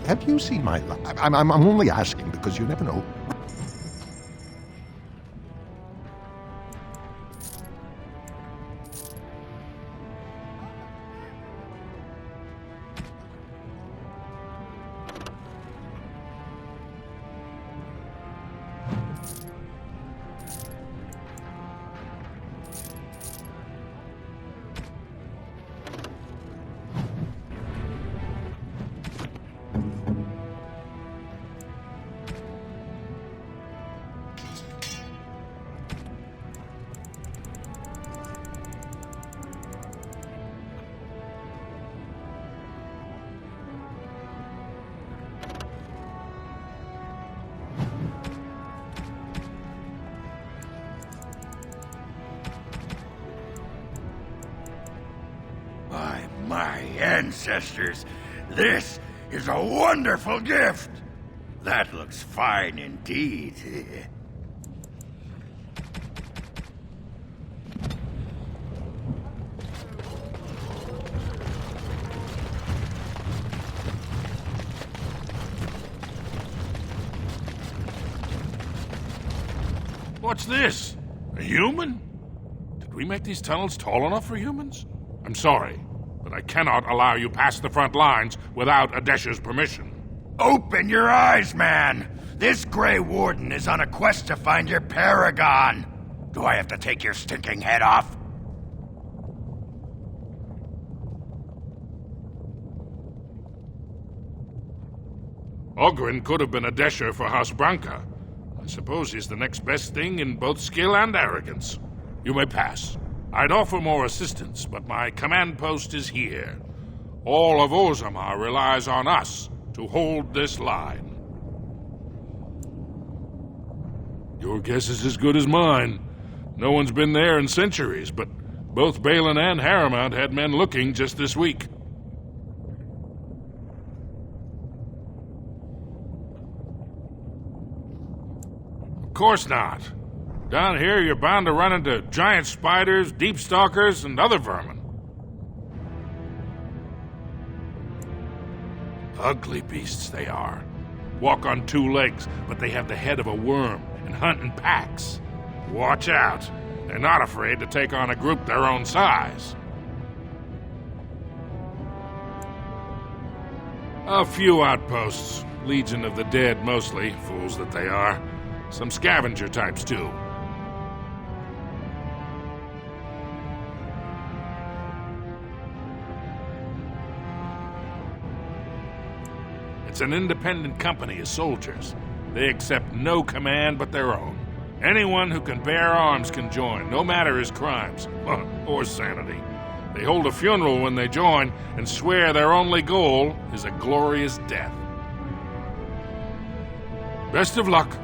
Have you seen my lunch? I'm only asking because you never know. My ancestors, this is a wonderful gift. That looks fine indeed. What's this? A human? Did we make these tunnels tall enough for humans? I'm sorry, but I cannot allow you past the front lines without Adesha's permission. Open your eyes, man! This Grey Warden is on a quest to find your paragon. Do I have to take your stinking head off? Oghren could have been Adesha for House Branca. I suppose he's the next best thing in both skill and arrogance. You may pass. I'd offer more assistance, but my command post is here. All of Orzammar relies on us to hold this line. Your guess is as good as mine. No one's been there in centuries, but both Balin and Harrowmount had men looking just this week. Of course not. Down here, you're bound to run into giant spiders, deep stalkers, and other vermin. Ugly beasts they are. Walk on two legs, but they have the head of a worm and hunt in packs. Watch out. They're not afraid to take on a group their own size. A few outposts. Legion of the Dead, mostly. Fools that they are. Some scavenger types, too. It's an independent company of soldiers. They accept no command but their own. Anyone who can bear arms can join, no matter his crimes, or sanity. They hold a funeral when they join, and swear their only goal is a glorious death. Best of luck.